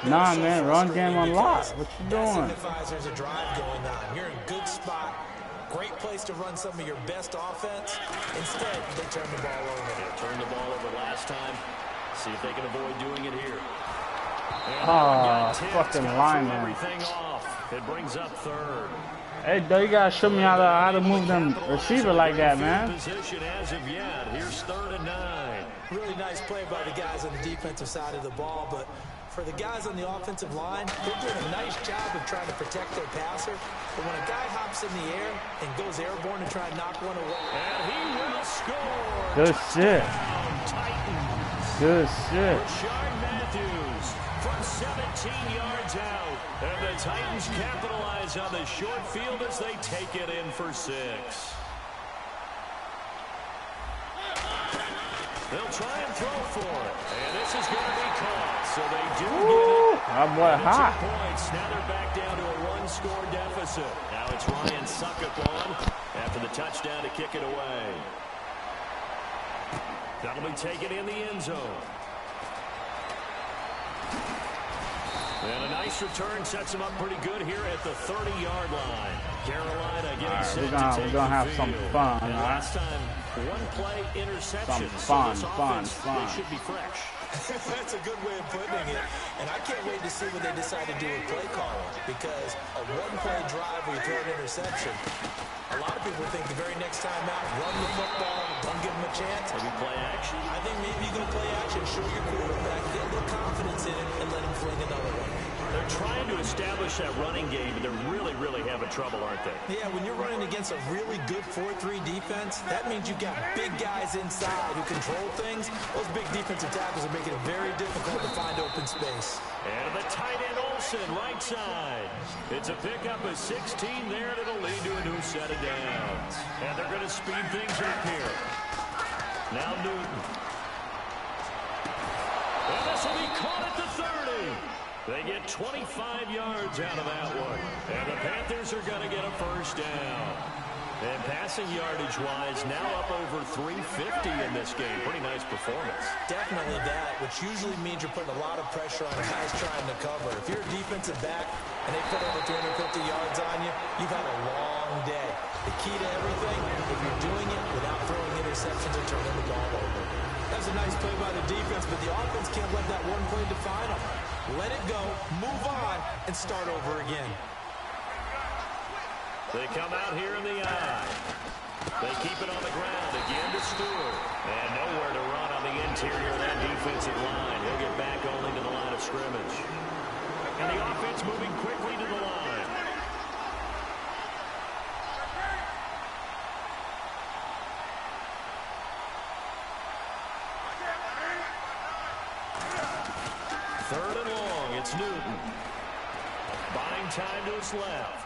Woo! Nah, man. Run game unlocked. What you That doing? signifies there's a drive going on. You're in a good spot. Great place to run some of your best offense. Instead, they turn the ball over. Yeah, turned the ball over last time. See if they can avoid doing it here. Oh, fucking lineman. Everything off. It brings up 3rd. Hey, though, you gotta show me how to move them receiver like that, man. Position as of yet. Here's 3rd and 9. Really nice play by the guys on the defensive side of the ball, but for the guys on the offensive line, they're doing a nice job of trying to protect their passer. But when a guy hops in the air and goes airborne to try and knock one away. And he will score. Good shit. Titans. Good shit. Rashard Matthews from 17 yards out. And the Titans capitalize on the short field as they take it in for 6. They'll try and throw for it. And this is going to be caught. So they do get it. That boy hot. 2 points. Now they're back down to a 1-score deficit. Now it's Ryan Suckup on after the touchdown to kick it away. That'll be taken in the end zone. And a nice return sets him up pretty good here at the 30-yard line. Carolina getting set to take we're gonna have the some field. fun, And all right? last time, 1-play interception. Some So this fun. offense, they should be fresh. That's a good way of putting it. And I can't wait to see what they decide to do with play calling. Because a 1-play drive where you throw an interception, a lot of people think the very next time out, run the football, don't give them a chance. Maybe play action. I think maybe you go play action, show your quarterback, get a little confidence in it, and let him fling another one. establish that running game, and they're really having trouble, aren't they? Yeah, when you're running against a really good 4-3 defense, that means you've got big guys inside who control things. Those big defensive tackles are making it very difficult to find open space. And the tight end Olsen, right side. It's a pickup of 16 there, and it'll lead to a new set of downs. And they're going to speed things up here. Now Newton. And this will be caught at the 30. They get 25 yards out of that one. And the Panthers are going to get a first down. And passing yardage-wise, now up over 350 in this game. Pretty nice performance. Definitely that, which usually means you're putting a lot of pressure on guys trying to cover. If you're a defensive back and they put over 350 yards on you, you've had a long day. The key to everything, if you're doing it without throwing interceptions or turning the ball over. That was a nice play by the defense, but the offense can't let that one play define them. Let it go, move on, and start over again. They come out here in the eye. They keep it on the ground again to Stewart. And nowhere to run on the interior of that defensive line. He'll get back only to the line of scrimmage. And the offense moving quickly to the line. Third and long, it's Newton. Buying time to his left.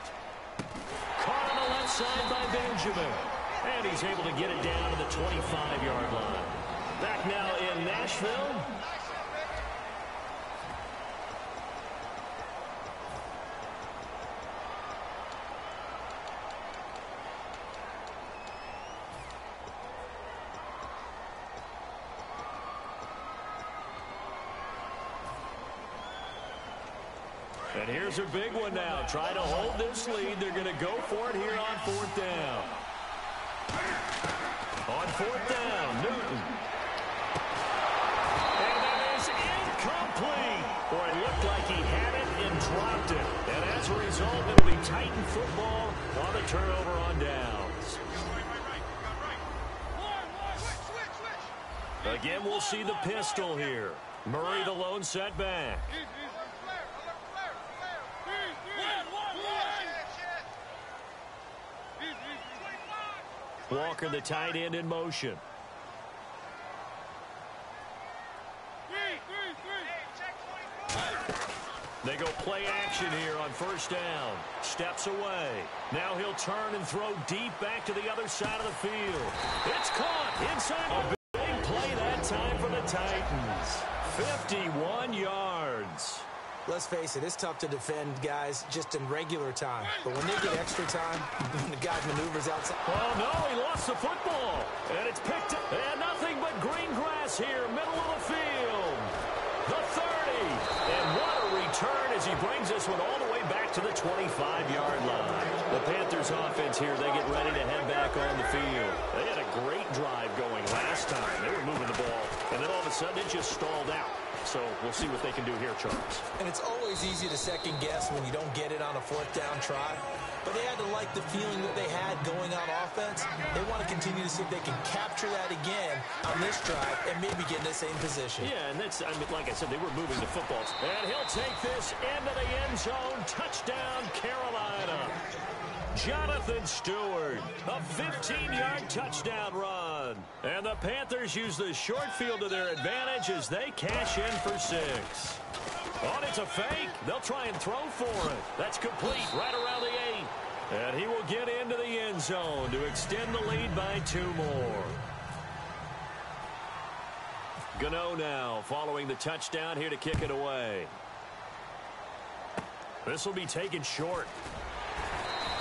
Caught on the left side by Benjamin. And he's able to get it down to the 25-yard line. Back now in Nashville. And here's a big one now. Try to hold this lead. They're going to go for it here on fourth down. On fourth down, Newton. And that is incomplete. Or it looked like he had it and dropped it. And as a result, it'll be Titan football on the turnover on downs. Again, we'll see the pistol here. Murray the lone setback. Walker, the tight end, in motion. They go play action here on first down. Steps away. Now he'll turn and throw deep back to the other side of the field. It's caught inside. A big play that time for the Titans. 51 yards. Let's face it, it's tough to defend guys just in regular time. But when they get extra time, the guy maneuvers outside. Oh, no, he lost the football. And it's picked up. And nothing but green grass here, middle of the field. The 30. And what a return as he brings this one all the way back to the 25-yard line. The Panthers offense here, they get ready to head back on the field. They had a great drive going last time. They were moving the ball. And then all of a sudden, it just stalled out. So we'll see what they can do here, Charles. And it's always easy to second guess when you don't get it on a fourth down try. But they had to like the feeling that they had going on offense. They want to continue to see if they can capture that again on this drive and maybe get in the same position. Yeah, and that's, I mean, like I said, they were moving the footballs. And he'll take this into the end zone. Touchdown, Carolina. Jonathan Stewart, a 15-yard touchdown run. And the Panthers use the short field to their advantage as they cash in for 6. Oh, it's a fake. They'll try and throw for it. That's complete right around the 8. And he will get into the end zone to extend the lead by 2 more. Gano now following the touchdown here to kick it away. This will be taken short.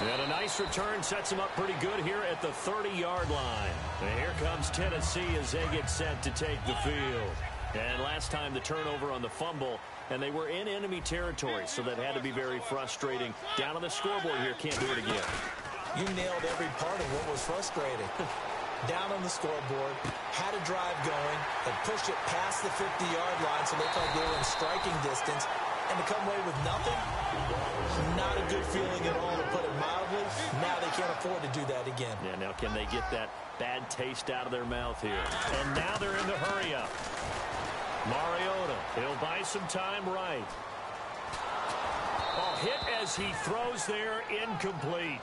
And a nice return sets him up pretty good here at the 30-yard line. And here comes Tennessee as they get set to take the field. And last time the turnover on the fumble, and they were in enemy territory, so that had to be very frustrating. Down on the scoreboard here, can't do it again. You nailed every part of what was frustrating. Down on the scoreboard, had a drive going, and pushed it past the 50-yard line so they felt they were in striking distance. And to come away with nothing, not a good feeling at all, to put it mildly. Now they can't afford to do that again. Yeah, now can they get that bad taste out of their mouth here? And now they're in the hurry-up. Mariota, he'll buy some time right. Oh, hit as he throws there, incomplete.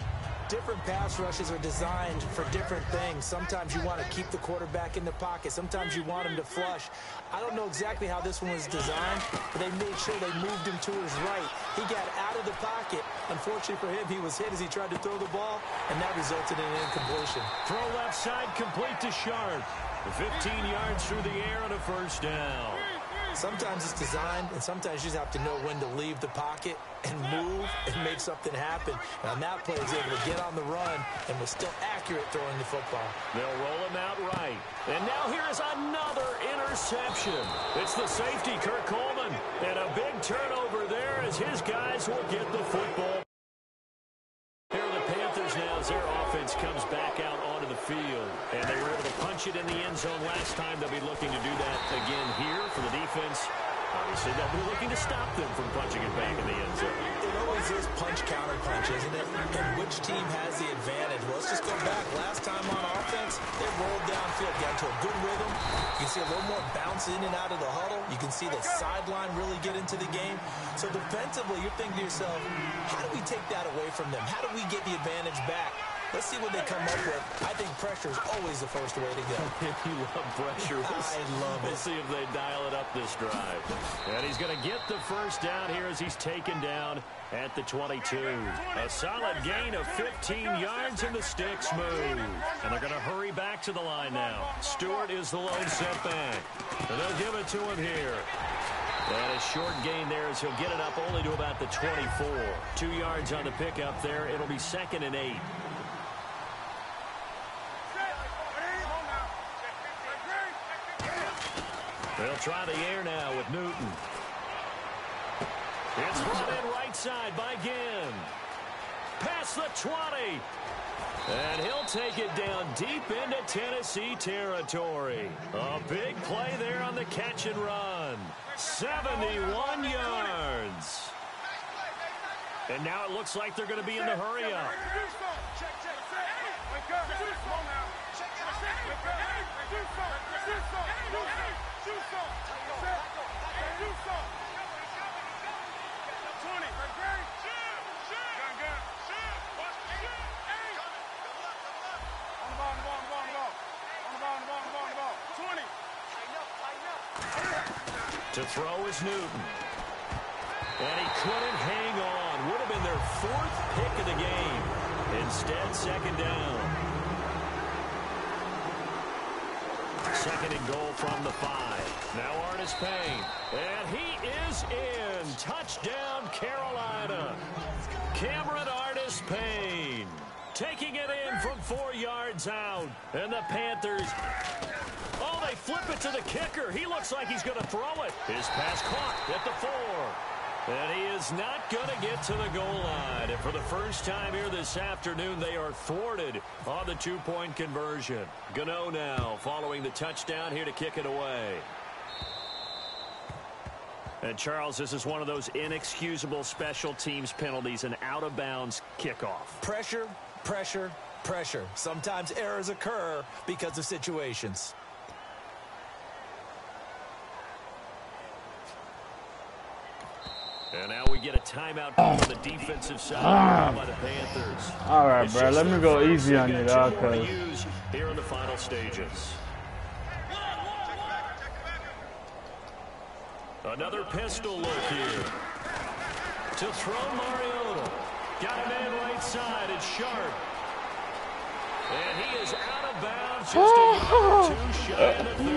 Different pass rushes are designed for different things. Sometimes you want to keep the quarterback in the pocket. Sometimes you want him to flush. I don't know exactly how this one was designed, but they made sure they moved him to his right. He got out of the pocket. Unfortunately for him, he was hit as he tried to throw the ball, and that resulted in an incompletion. Throw left side, complete to Sharp. 15 yards through the air on a first down. Sometimes it's designed, and sometimes you just have to know when to leave the pocket and move and make something happen. And on that play, he's able to get on the run and was still accurate throwing the football. They'll roll him out right. And now here is another interception. It's the safety, Kirk Coleman. And a big turnover there as his guys will get the football. Here are the Panthers now as their offense comes back out onto the field. And they were able to punch it in the end zone last time. They'll be looking to do that again here for the defense. Obviously, they'll be looking to stop them from punching it back in the end zone. It always is punch-counter-punch, isn't it? And which team has the advantage? Well, let's just go back. Last time on offense, they rolled downfield, got into a good rhythm. You can see a little more bounce in and out of the huddle. You can see the sideline really get into the game. So defensively, you're thinking to yourself, how do we take that away from them? How do we get the advantage back? Let's see what they come up with. I think pressure is always the first way to go. You love pressure. I love it. We'll see if they dial it up this drive. And he's going to get the first down here as he's taken down at the 22. A solid gain of 15 yards, and the sticks move. And they're going to hurry back to the line now. Stewart is the lone setback. And they'll give it to him here. And a short gain there as he'll get it up only to about the 24. 2 yards on the pickup there. It'll be 2nd and 8. They'll try the air now with Newton. It's run in right side by Ginn. Past the 20. And he'll take it down deep into Tennessee territory. A big play there on the catch and run. 71 yards. And now it looks like they're going to be in the hurry up. To throw is Newton. And he couldn't hang on. Would have been their 4th pick of the game. Instead, 2nd down. 2nd and goal from the 5. Now Artis Payne. And he is in. Touchdown, Carolina. Cameron Artis Payne taking it in from 4 yards out. And the Panthers... Oh, they flip it to the kicker. He looks like he's going to throw it. His pass caught at the 4. And he is not going to get to the goal line. And for the first time here this afternoon, they are thwarted on the 2-point conversion. Gano now following the touchdown here to kick it away. And, Charles, this is one of those inexcusable special teams penalties, an out-of-bounds kickoff. Pressure, pressure, pressure. Sometimes errors occur because of situations. And now we get a timeout on the defensive side by the Panthers. All right, bro. Let me go easy on you, dog. Use here in the final stages. Another pistol look here. To throw Mariota. Got a man right side. It's Sharp. And he is out of bounds. Just a yard or 2 shy of the 30.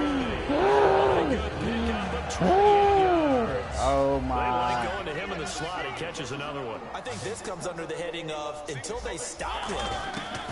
What a good pickup of 28 yards. Oh, my. They like going to him in the slot. He catches another one. I think this comes under the heading of until they stop him,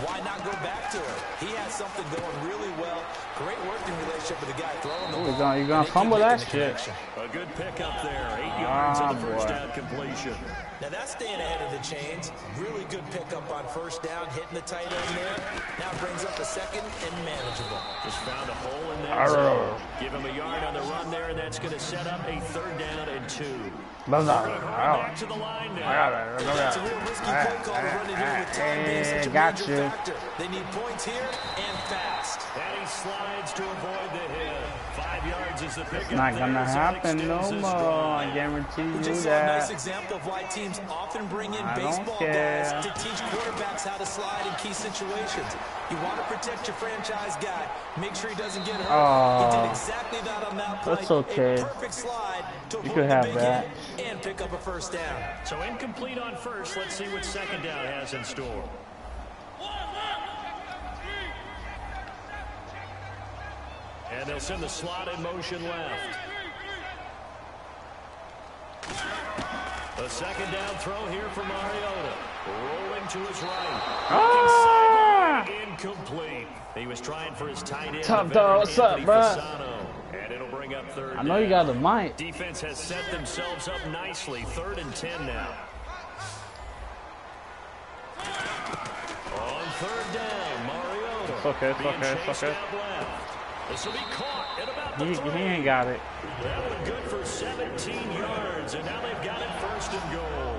why not go back to him? He has something going really well. Great working relationship with the guy throwing the ball. You're going to fumble that shit. A good pickup there. 8 yards on the first down completion. Now that's staying ahead of the chains. Really good pickup on first down, hitting the tight end there. Now brings up the 2nd and manageable. Just found a hole in that zone. Give him a yard on the run there, and that's going to set up a 3rd down and 2. Going back to the line now. It's a real risky play call to run it here with time being such a got major you. factor. They need points here and fast. And he slides to avoid the hit. 5 yards is the pickup. It's not gonna happen no extends this more. I drive. guarantee We you just saw a nice that. example of why teams often bring in I don't baseball care. guys to teach quarterbacks how to slide in key situations. You want to protect your franchise guy. Make sure he doesn't get hurt. He did exactly that on that play. That's okay. A perfect slide to You avoid could the have big that. hit and pick up a first down. So incomplete on first. Let's see what second down has in store. And they'll send the slot in motion left. A second down throw here for Mariota. Rolling to his right. Incomplete. He was trying for his tight end. Top dog, what's up, bro? And it'll bring up third I know you got the mic. Defense has set themselves up nicely. 3rd and 10 now. On 3rd down, Mariota. It's okay, it's okay, it's okay. This will be caught at about the He 3. ain't got it. That one good for 17 yards, and now they've got it 1st and goal.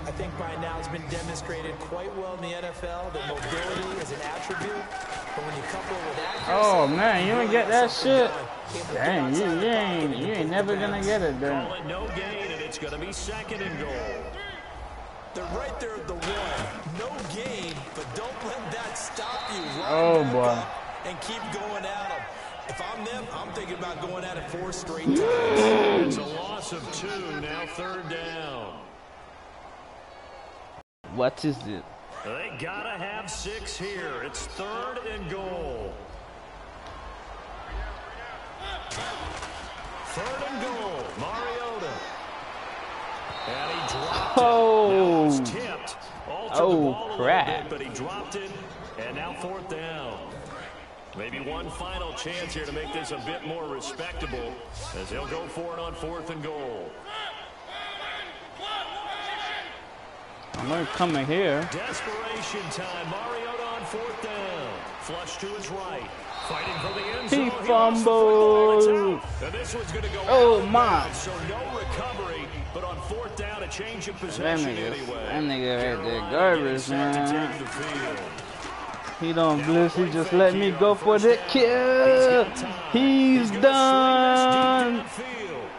I think by now it's been demonstrated quite well in the NFL that mobility is an attribute, but when you couple it with accuracy, Oh man, you ain't get that shit. Dang, you ain't never gonna get it, then. Call it no gain, and it's going to be 2nd and goal. they're right there at the 1. No gain, but don't let that stop you. Run Oh, back boy. up and keep going at them. If I'm them, I'm thinking about going at it 4 straight times. It's a loss of 2, now 3rd down. What is it? They gotta have 6 here. It's 3rd and goal. 3rd and goal. Mariota. And he dropped it. Now it was tipped. Altered the ball a little bit, but he dropped it. And now 4th down. Maybe one final chance here to make this a bit more respectable as they'll go for it on 4th and goal. I'm not coming here. Desperation time. Mariota on 4th down. Flush to his right. Fighting for the end zone. He fumbled. And this one's going to go Oh, out my. of bounds, so no recovery. But on 4th down, a change of possession anyway. That nigga right there Carolina garbage, set to man. take the field. He don't blitz, he just let me go for the kill. He's done.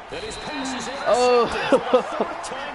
That his pass is Oh. intercepted. 3rd